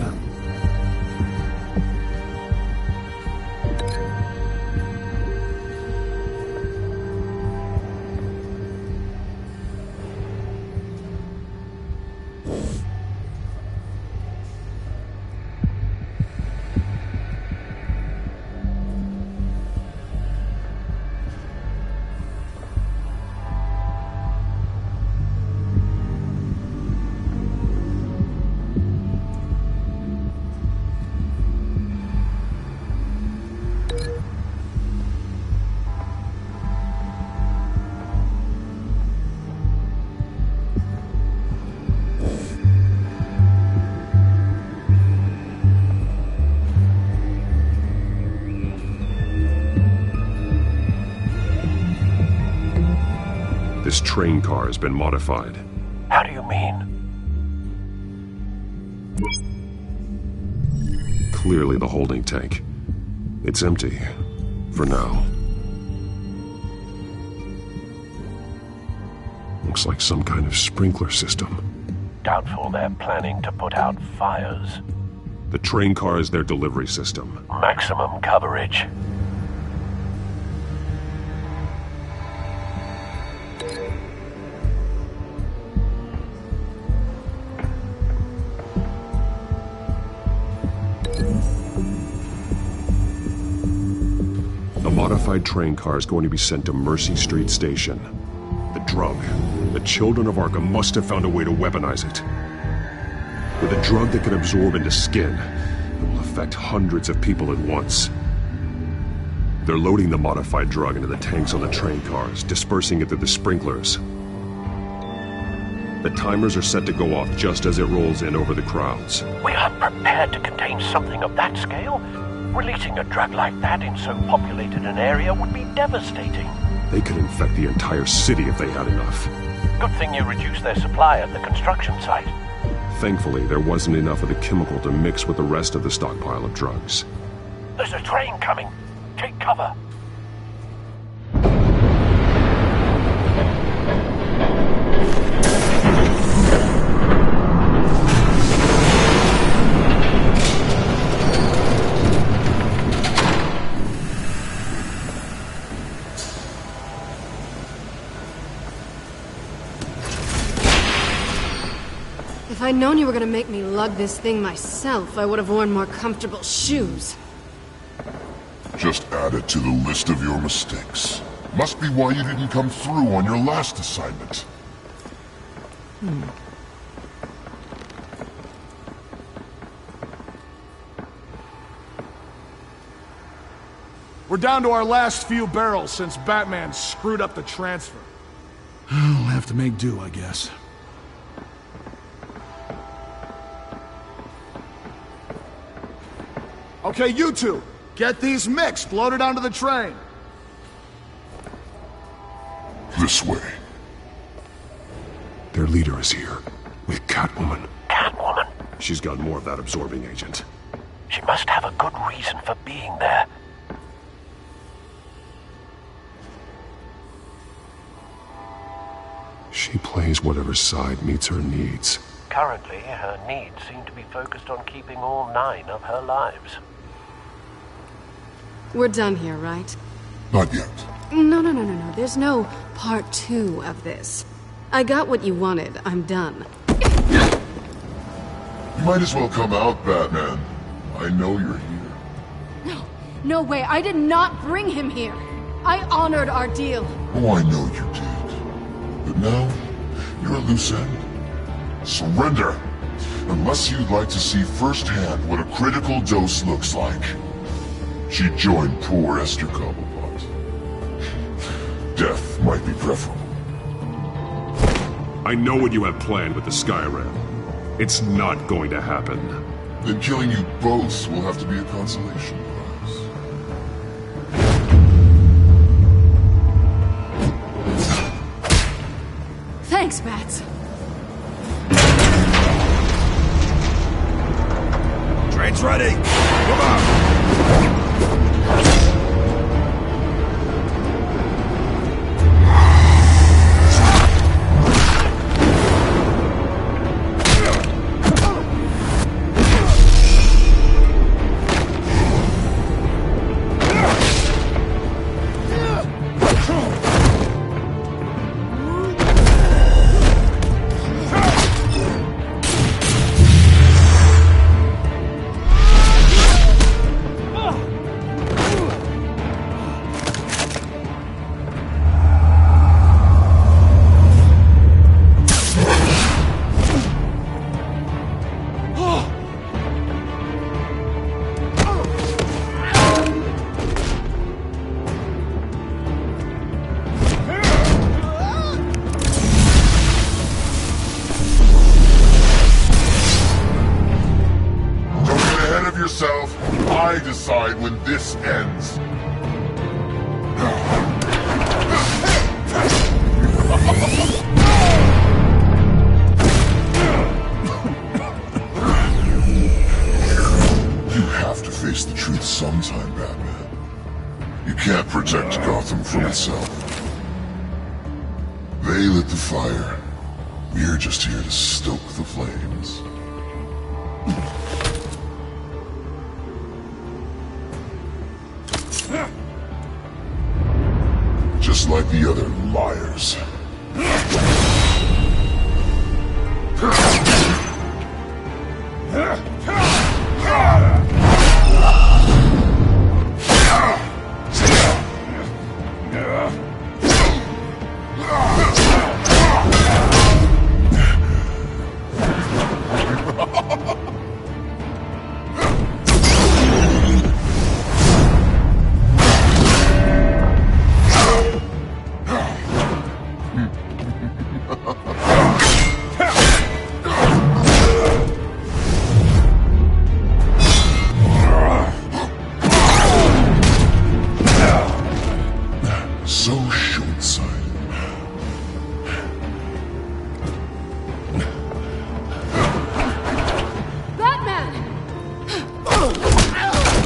This train car has been modified. How do you mean? clearly the holding tank. It's empty. For now. Looks like some kind of sprinkler system. Doubtful they're planning to put out fires. The train car is their delivery system. Maximum coverage. The modified train car is going to be sent to Mercy Street Station. The drug. The children of Arkham must have found a way to weaponize it. With a drug that can absorb into skin, it will affect hundreds of people at once. They're loading the modified drug into the tanks on the train cars, dispersing it through the sprinklers. The timers are set to go off just as it rolls in over the crowds. We aren't prepared to contain something of that scale. Releasing a drug like that in so populated an area would be devastating. They could infect the entire city if they had enough. Good thing you reduced their supply at the construction site. Thankfully, there wasn't enough of the chemical to mix with the rest of the stockpile of drugs. There's a train coming. Take cover. If I'd known you were gonna make me lug this thing myself, I would have worn more comfortable shoes. Just add it to the list of your mistakes. Must be why you didn't come through on your last assignment. We're down to our last few barrels since Batman screwed up the transfer. We'll have to make do, I guess. Okay, you two, get these mixed, loaded onto the train. This way. Their leader is here, with Catwoman. Catwoman? She's got more of that absorbing agent. She must have a good reason for being there. She plays whatever side meets her needs. Currently, her needs seem to be focused on keeping all 9 of her lives. We're done here, right? Not yet. No. There's no part 2 of this. I got what you wanted. I'm done. You might as well come out, Batman. I know you're here. No way. I did not bring him here. I honored our deal. Oh, I know you did. But now, you're a loose end. Surrender! Unless you'd like to see firsthand what a critical dose looks like. She joined poor Esther Cobblepot. Death might be preferable. I know what you have planned with the Skyrim. It's not going to happen. Then killing you both will have to be a consolation prize. Thanks, Bats. Train's ready! Come on! I decide when this ends. You have face the truth sometime, Batman. You can't protect Gotham from itself. They lit the fire. We're just here to stoke the flames. Just like the other liars. So short-sighted. Batman!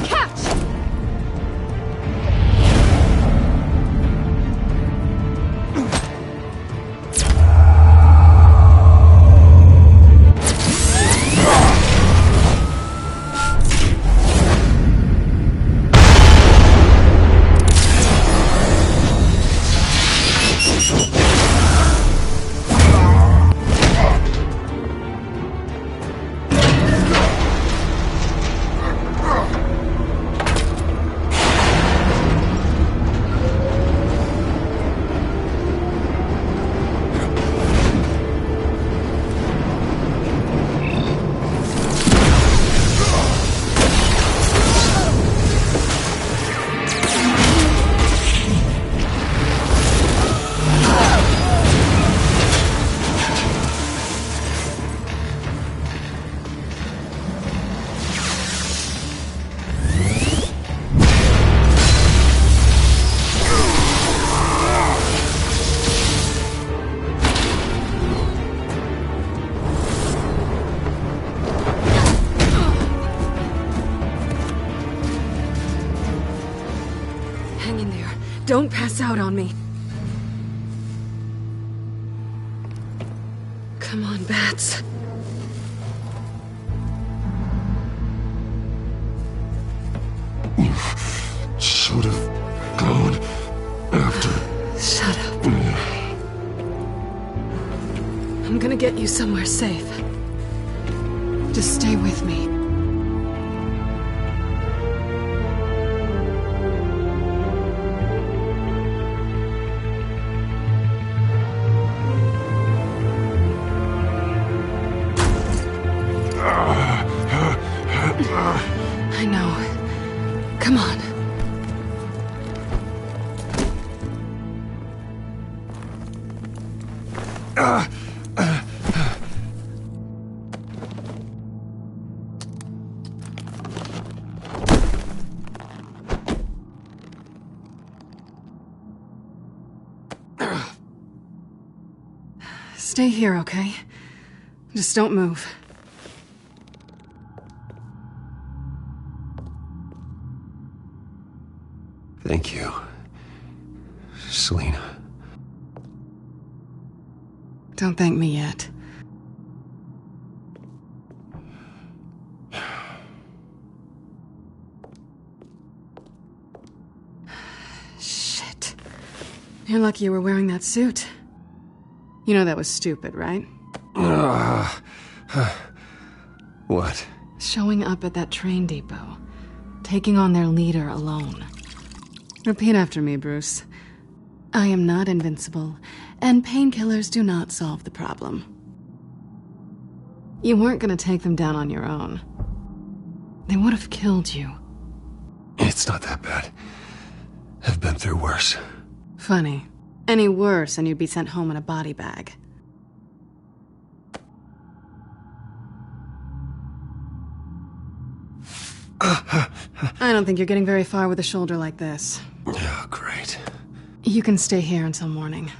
Catch! Hang in there. Don't pass out on me. Come on, Bats. Should have gone after. Shut up. I'm gonna get you somewhere safe. Just stay with me. I know. Come on. Stay here, okay? Just don't move. Thank you, Selina. Don't thank me yet. Shit. You're lucky you were wearing that suit. You know that was stupid, right? What? Showing up at that train depot. Taking on their leader alone. Repeat after me, Bruce. I am not invincible, and painkillers do not solve the problem. You weren't gonna take them down on your own. They would have killed you. It's not that bad. I've been through worse. Funny. Any worse and you'd be sent home in a body bag. I don't think you're getting very far with a shoulder like this. Oh, great. You can stay here until morning.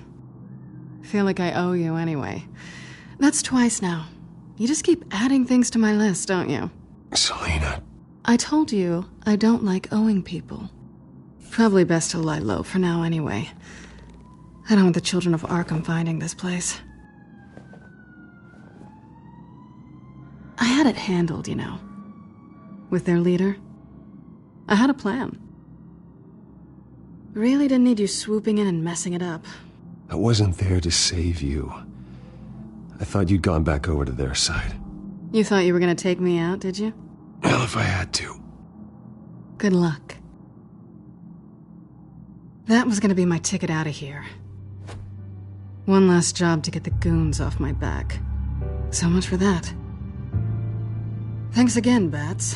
Feel like I owe you anyway. That's twice now. You just keep adding things to my list, don't you? Selina. I told you I don't like owing people. Probably best to lie low for now anyway. I don't want the children of Arkham finding this place. I had it handled, you know. With their leader. I had a plan. Really didn't need you swooping in and messing it up. I wasn't there to save you. I thought you'd gone back over to their side. You thought you were gonna take me out, did you? Well, if I had to. Good luck. That was gonna be my ticket out of here. One last job to get the goons off my back. So much for that. Thanks again, Bats.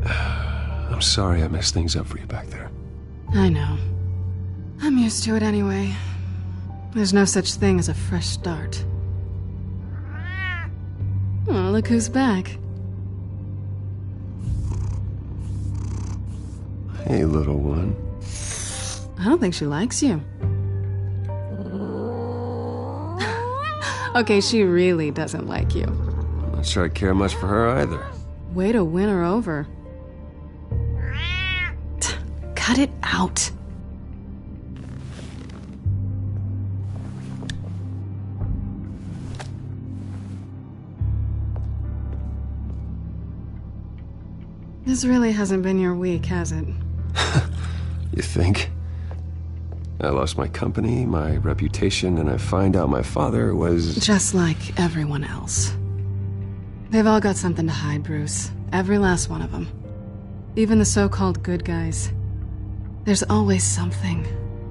I'm sorry I messed things up for you back there. I know. I'm used to it anyway. There's no such thing as a fresh start. Oh, look who's back. Hey, little one. I don't think she likes you. Okay, she really doesn't like you. I'm not sure I care much for her either. Way to win her over. Cut it out. This really hasn't been your week, has it? You think? I lost my company, my reputation, and I find out my father was... Just like everyone else. They've all got something to hide, Bruce. Every last one of them. Even the so-called good guys. There's always something.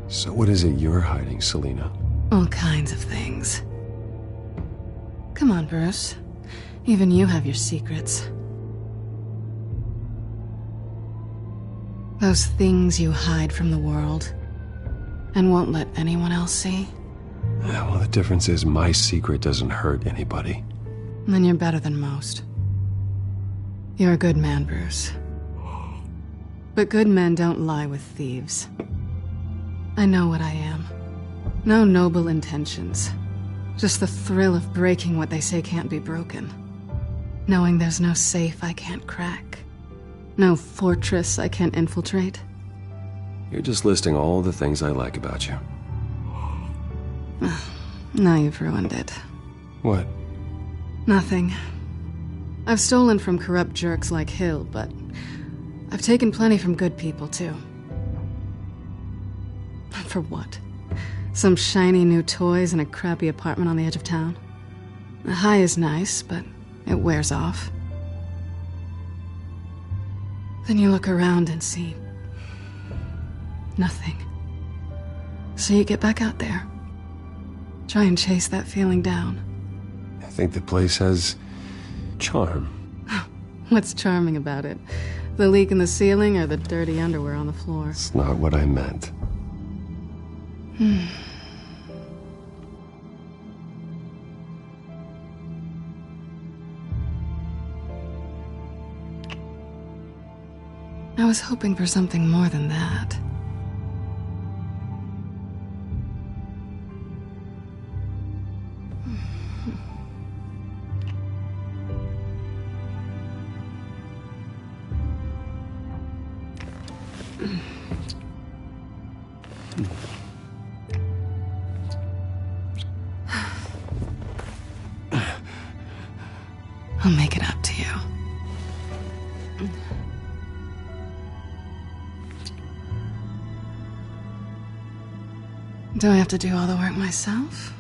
So what is it you're hiding, Selina? All kinds of things. Come on, Bruce. Even you have your secrets. Those things you hide from the world and won't let anyone else see. Yeah, well, the difference is my secret doesn't hurt anybody. Then you're better than most. You're a good man, Bruce. But good men don't lie with thieves. I know what I am. No noble intentions. Just the thrill of breaking what they say can't be broken. Knowing there's no safe I can't crack. No fortress I can't infiltrate. You're just listing all the things I like about you. Now you've ruined it. What? Nothing. I've stolen from corrupt jerks like Hill, but I've taken plenty from good people, too. For what? Some shiny new toys and a crappy apartment on the edge of town? The high is nice, but it wears off. Then you look around and see nothing. So you get back out there. Try and chase that feeling down. I think the place has charm. What's charming about it? The leak in the ceiling or the dirty underwear on the floor? It's not what I meant. I was hoping for something more than that. I'll make it up to you. Do I have to do all the work myself?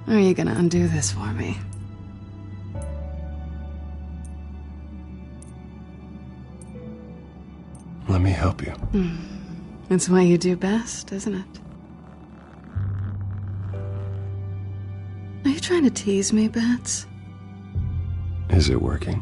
Or are you gonna undo this for me? Let me help you. It's what you do best, isn't it? Are you trying to tease me, Bats? Is it working?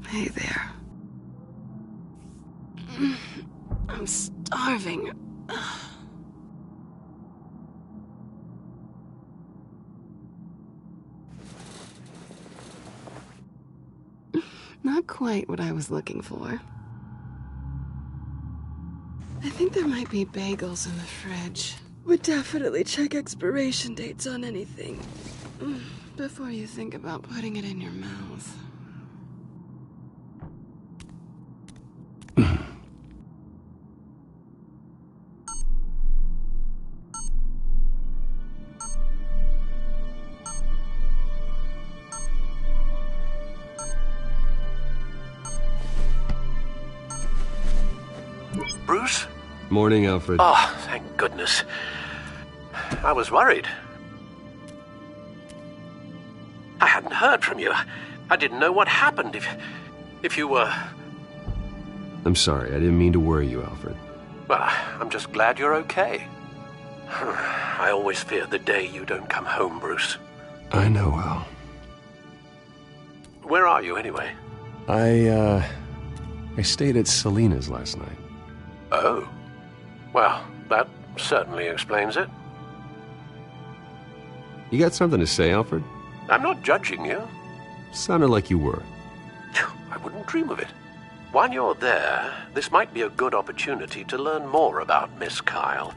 Hey there. I'm starving. Not quite what I was looking for. I think there might be bagels in the fridge. Would definitely check expiration dates on anything before you think about putting it in your mouth. Bruce? Morning, Alfred. Oh, thank goodness. I was worried. I hadn't heard from you. I didn't know what happened if you were... I'm sorry, I didn't mean to worry you, Alfred. Well, I'm just glad you're okay. I always fear the day you don't come home, Bruce. I know, Al. Where are you, anyway? I stayed at Selena's last night. Oh. Well, that certainly explains it. You got something to say, Alfred? I'm not judging you. Sounded like you were. I wouldn't dream of it. While you're there, this might be a good opportunity to learn more about Miss Kyle.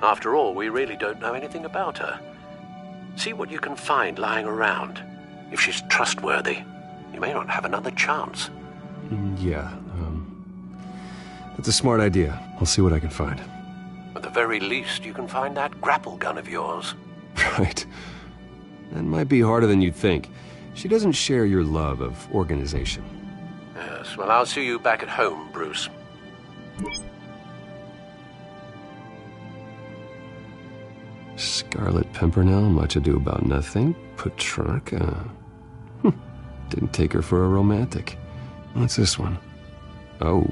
After all, we really don't know anything about her. See what you can find lying around. If she's trustworthy, you may not have another chance. Yeah, that's a smart idea. I'll see what I can find. At the very least, you can find that grapple gun of yours. Right. That might be harder than you'd think. She doesn't share your love of organization. Yes, well, I'll see you back at home, Bruce. Scarlet Pimpernel, much ado about nothing. Petrarca. Didn't take her for a romantic. What's this one? Oh,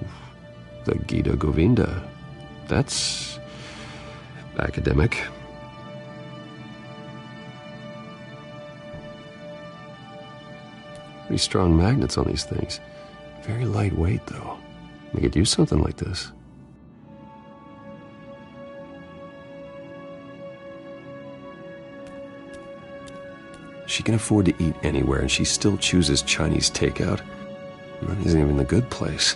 the Gita Govinda. That's academic. Pretty strong magnets on these things. Very lightweight, though. We could use something like this. She can afford to eat anywhere, and she still chooses Chinese takeout. That isn't even the good place.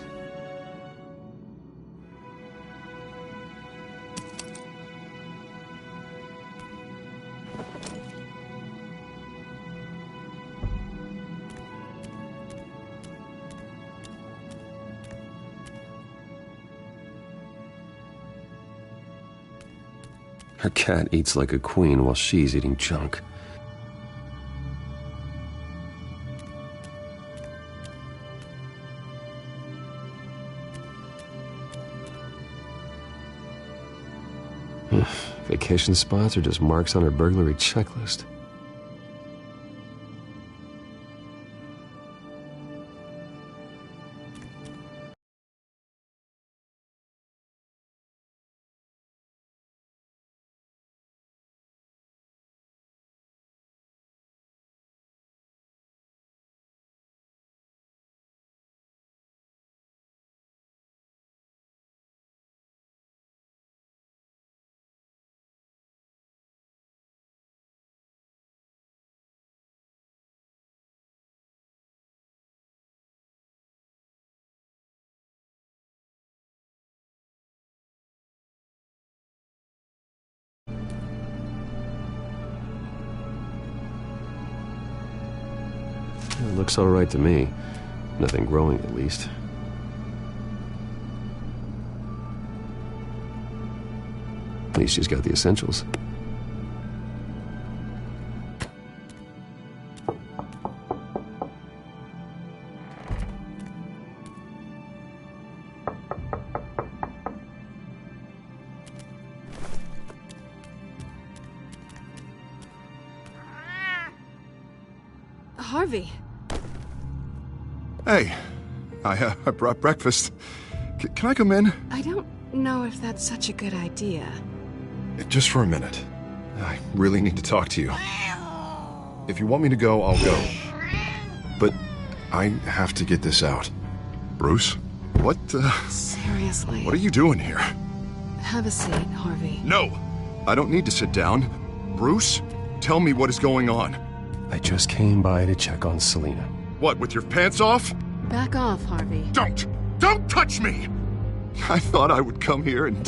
Her cat eats like a queen while she's eating junk. Vacation spots are just marks on her burglary checklist. It looks all right to me. Nothing growing, at least. At least she's got the essentials. Harvey. Hey, I brought breakfast. Can I come in? I don't know if that's such a good idea. Just for a minute. I really need to talk to you. If you want me to go, I'll go. But I have to get this out. Bruce? What, Seriously. What are you doing here? Have a seat, Harvey. No! I don't need to sit down. Bruce, tell me what is going on. I just came by to check on Selina. What, with your pants off? Back off, Harvey. Don't! Don't touch me! I thought I would come here and...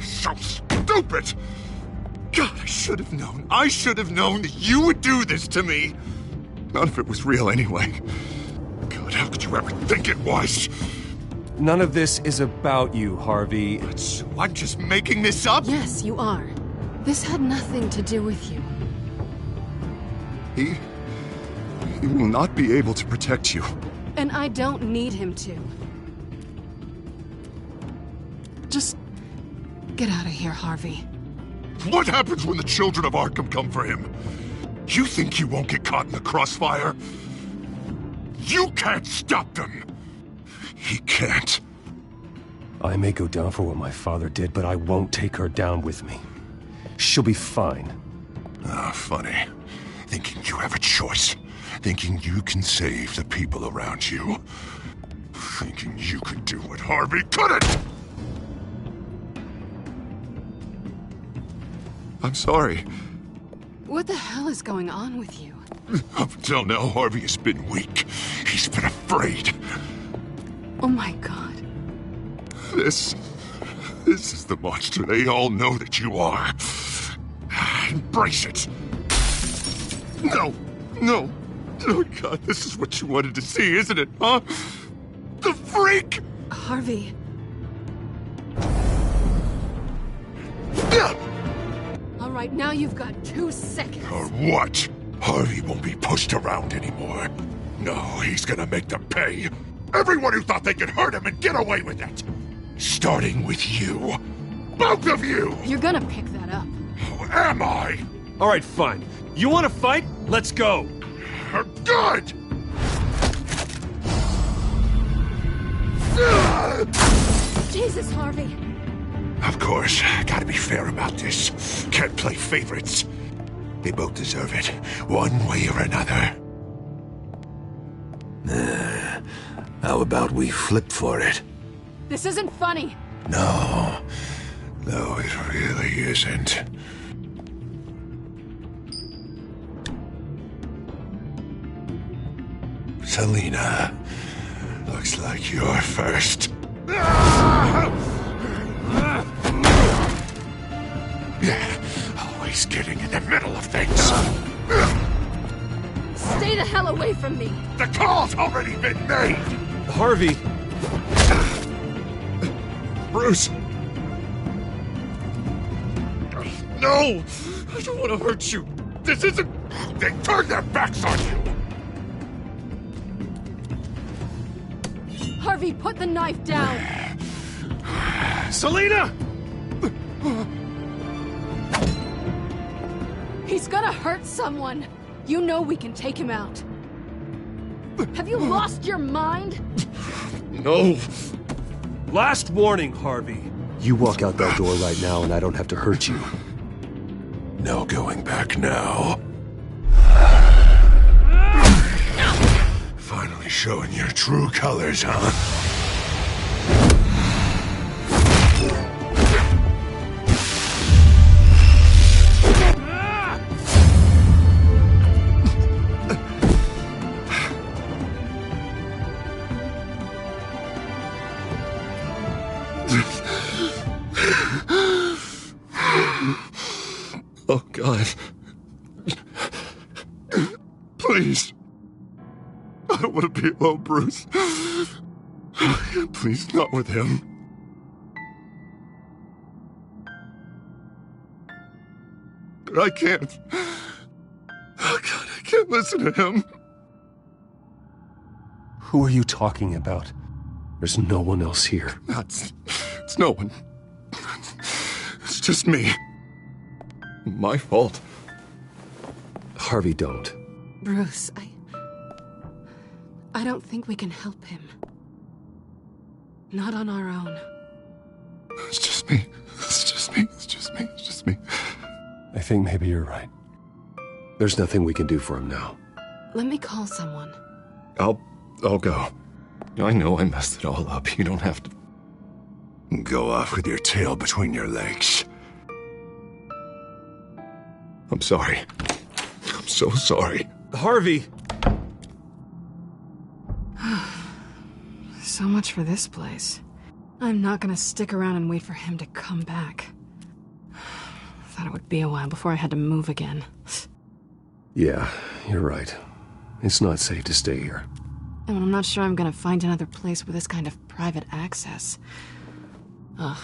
So stupid! God, I should have known. I should have known that you would do this to me. None of it was real anyway. God, how could you ever think it was? None of this is about you, Harvey. So I'm just making this up? Yes, you are. This had nothing to do with you. He will not be able to protect you. And I don't need him to. Just get out of here, Harvey. What happens when the children of Arkham come for him? You think he won't get caught in the crossfire? You can't stop them! He can't. I may go down for what my father did, but I won't take her down with me. She'll be fine. Ah, funny. Thinking you have a choice. Thinking you can save the people around you. Thinking you could do what Harvey couldn't! I'm sorry. What the hell is going on with you? Up until now, Harvey has been weak. He's been afraid. Oh my God. This is the monster they all know that you are. Embrace it. No. Oh God, this is what you wanted to see, isn't it, huh? The freak! Harvey. All right, now you've got 2 seconds. Or what? Harvey won't be pushed around anymore. No, he's gonna make them pay. Everyone who thought they could hurt him and get away with it. Starting with you. Both of you! You're gonna pick that up. Who am I? All right, fine. You want to fight? Let's go. Good! Jesus, Harvey. Of course, gotta be fair about this. Can't play favorites. They both deserve it, one way or another. How about we flip for it? This isn't funny. No, it really isn't. Selina, looks like you're first. Always getting in the middle of things. Stay the hell away from me. The call's already been made. Harvey. Bruce. No! I don't want to hurt you. This isn't... They turned their backs on you. Harvey, put the knife down. Selina! He's gonna hurt someone. You know we can take him out. Have you lost your mind? No. Last warning, Harvey. You walk out that door right now and I don't have to hurt you. No going back now. Finally showing your true colors, huh? Oh, God. Please. I don't want to be alone, Bruce. Please, not with him. But I can't. Oh, God, I can't listen to him. Who are you talking about? There's no one else here. It's no one. It's just me. My fault. Harvey, don't. Bruce, I don't think we can help him. Not on our own. It's just me. It's just me. It's just me. It's just me. I think maybe you're right. There's nothing we can do for him now. Let me call someone. I'll go. I know I messed it all up. You don't have to go off with your tail between your legs. I'm sorry. I'm so sorry. Harvey! So much for this place. I'm not gonna stick around and wait for him to come back. Thought it would be a while before I had to move again. Yeah, you're right. It's not safe to stay here. And I'm not sure I'm gonna find another place with this kind of private access. Ugh.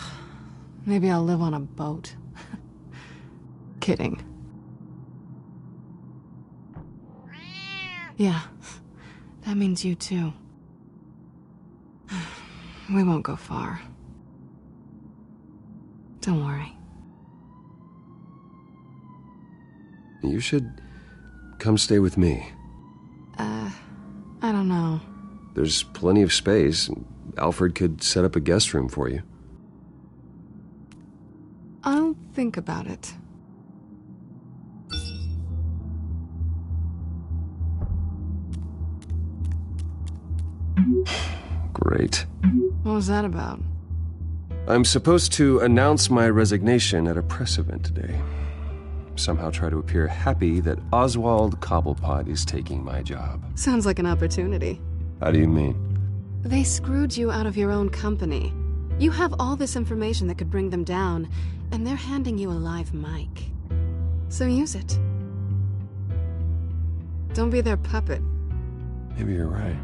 Maybe I'll live on a boat. Kidding. Yeah. That means you too. We won't go far. Don't worry. You should come stay with me. I don't know. There's plenty of space. Alfred could set up a guest room for you. I'll think about it. Great. What was that about? I'm supposed to announce my resignation at a press event today. Somehow try to appear happy that Oswald Cobblepot is taking my job. Sounds like an opportunity. How do you mean? They screwed you out of your own company. You have all this information that could bring them down, and they're handing you a live mic. So use it. Don't be their puppet. Maybe you're right.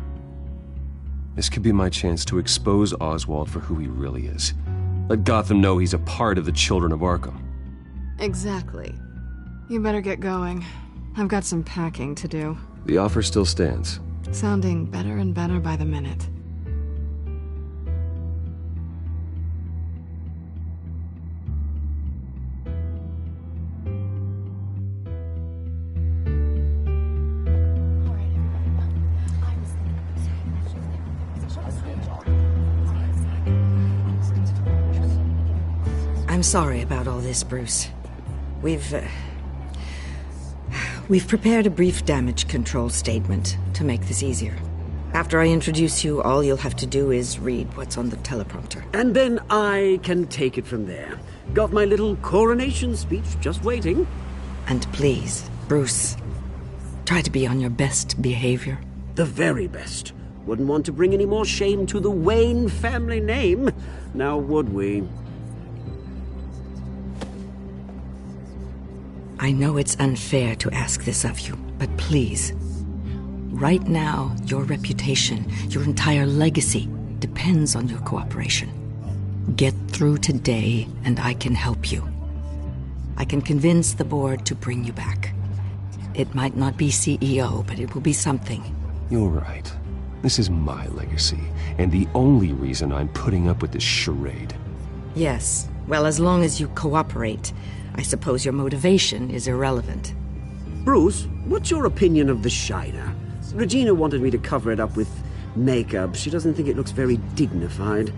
This could be my chance to expose Oswald for who he really is. Let Gotham know he's a part of the Children of Arkham. Exactly. You better get going. I've got some packing to do. The offer still stands. Sounding better and better by the minute. I'm sorry about all this, Bruce. We've prepared a brief damage control statement to make this easier. After I introduce you, all you'll have to do is read what's on the teleprompter. And then I can take it from there. Got my little coronation speech just waiting. And please, Bruce, try to be on your best behavior. The very best. Wouldn't want to bring any more shame to the Wayne family name, now would we? I know it's unfair to ask this of you, but please. Right now, your reputation, your entire legacy, depends on your cooperation. Get through today, and I can help you. I can convince the board to bring you back. It might not be CEO, but it will be something. You're right. This is my legacy, and the only reason I'm putting up with this charade. Yes. Well, as long as you cooperate, I suppose your motivation is irrelevant. Bruce, what's your opinion of the Shiner? Regina wanted me to cover it up with makeup. She doesn't think it looks very dignified.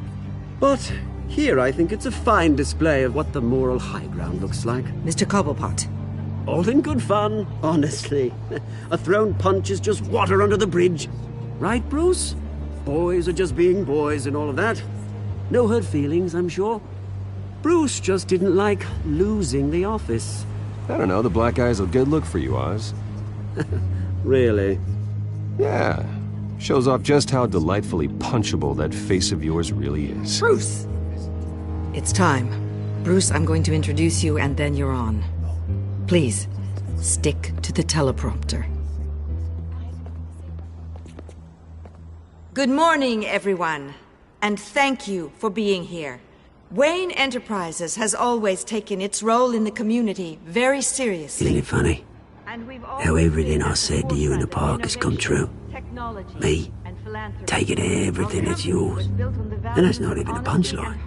But here I think it's a fine display of what the moral high ground looks like. Mr. Cobblepot. All in good fun, honestly. A thrown punch is just water under the bridge. Right, Bruce? Boys are just being boys and all of that. No hurt feelings, I'm sure. Bruce just didn't like losing the office. I don't know, the black eye's a good look for you, Oz. Really? Yeah. Shows off just how delightfully punchable that face of yours really is. Bruce! It's time. Bruce, I'm going to introduce you and then you're on. Please, stick to the teleprompter. Good morning, everyone. And thank you for being here. Wayne Enterprises has always taken its role in the community very seriously. Isn't it funny? How everything I said to you in the park has come true. Me, taking everything that's yours. And that's not even a punchline.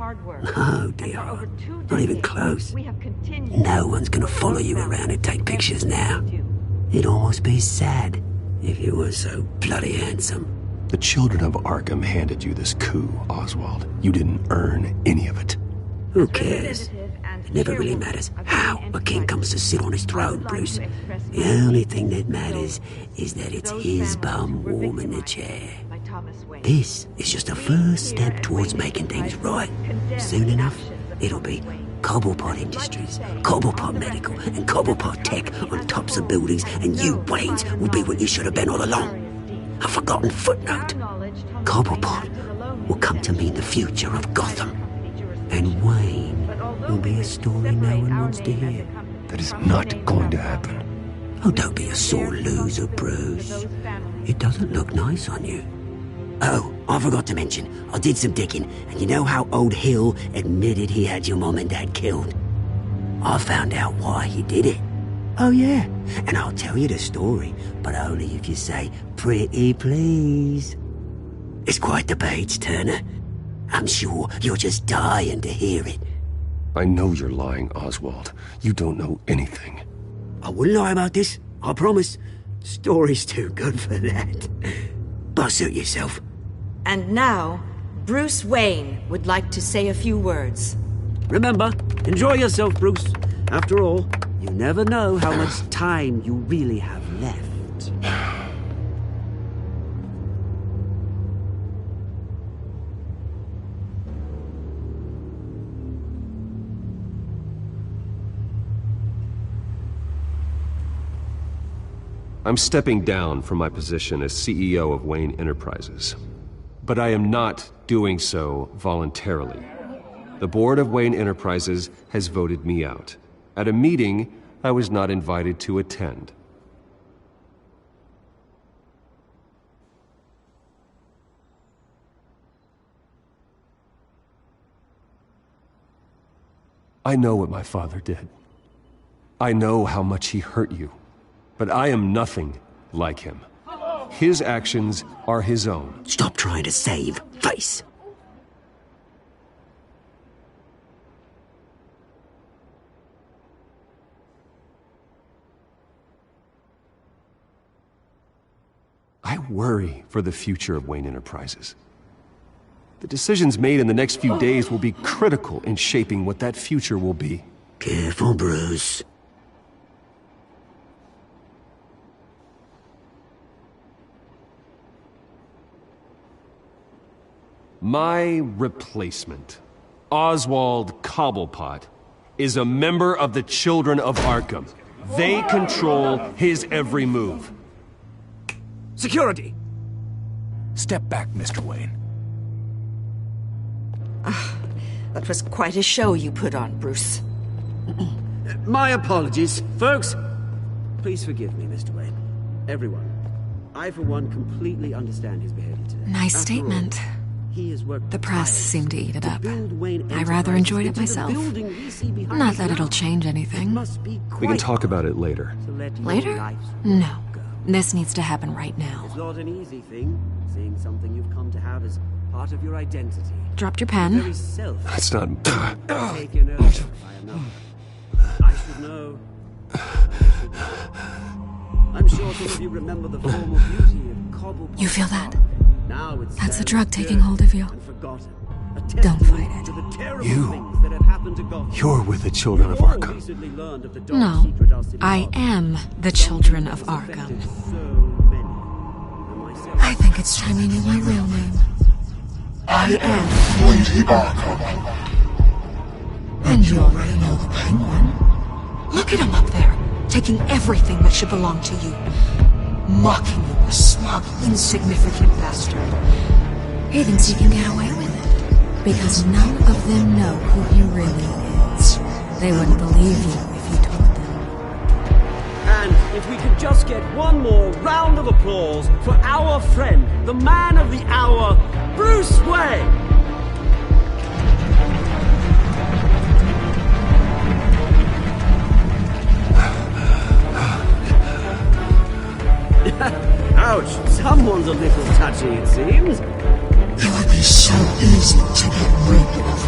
No, dear. Not even close. No one's gonna follow you around and take pictures now. It'd almost be sad if you were so bloody handsome. The children of Arkham handed you this coup, Oswald. You didn't earn any of it. Who cares? It never really matters how a king comes to sit on his throne, Bruce. The only thing that matters is that it's his bum warm in the chair. This is just a first step towards making things right. Soon enough, it'll be Cobblepot Industries, Cobblepot Medical, and Cobblepot Tech on tops of buildings, and you, Waynes, will be what you should have been all along. A forgotten footnote. Cobblepot will come to mean the future of Gotham. And Wayne will be a story no one wants to hear. That is not going to happen. Oh, don't be a sore loser, Bruce. It doesn't look nice on you. Oh, I forgot to mention, I did some digging, and you know how old Hill admitted he had your mom and dad killed? I found out why he did it. Oh yeah, and I'll tell you the story, but only if you say, pretty please. It's quite the page, Turner. I'm sure you're just dying to hear it. I know you're lying, Oswald. You don't know anything. I wouldn't lie about this, I promise. Story's too good for that. But suit yourself. And now, Bruce Wayne would like to say a few words. Remember, enjoy yourself, Bruce. After all, you never know how much time you really have left. I'm stepping down from my position as CEO of Wayne Enterprises. But I am not doing so voluntarily. The board of Wayne Enterprises has voted me out, at a meeting I was not invited to attend. I know what my father did. I know how much he hurt you. But I am nothing like him. His actions are his own. Stop trying to save face. I worry for the future of Wayne Enterprises. The decisions made in the next few days will be critical in shaping what that future will be. Careful, Bruce. My replacement, Oswald Cobblepot, is a member of the Children of Arkham. They control his every move. Security! Step back, Mr. Wayne. That was quite a show you put on, Bruce. My apologies, folks. Please forgive me, Mr. Wayne. Everyone. I, for one, completely understand his behavior today. Nice statement. The press seemed to eat it up. I rather enjoyed it myself. Not that it'll change anything. We can talk about it later. Later? No. This needs to happen right now. It's not an easy thing, seeing something you've come to have as part of your identity. Dropped your pen? That's not... Taken over by another. I should know. I'm sure some of you remember the formal beauty of Cobblepot. You feel that? Now it's That's a drug taking hold of you. Don't fight it. You're with the Children of Arkham. No, I am the Children of Arkham. I think it's time you knew my real name. I am Lady Arkham. And you already know the Penguin. Look at him up there, taking everything that should belong to you. Mocking you, a smug, insignificant bastard. He thinks he can get away with it, because none of them know who he really is. They wouldn't believe you if you told them. And if we could just get one more round of applause for our friend, the man of the hour, Bruce Wayne! Ouch, someone's a little touchy, it seems. It would be so easy to get rid of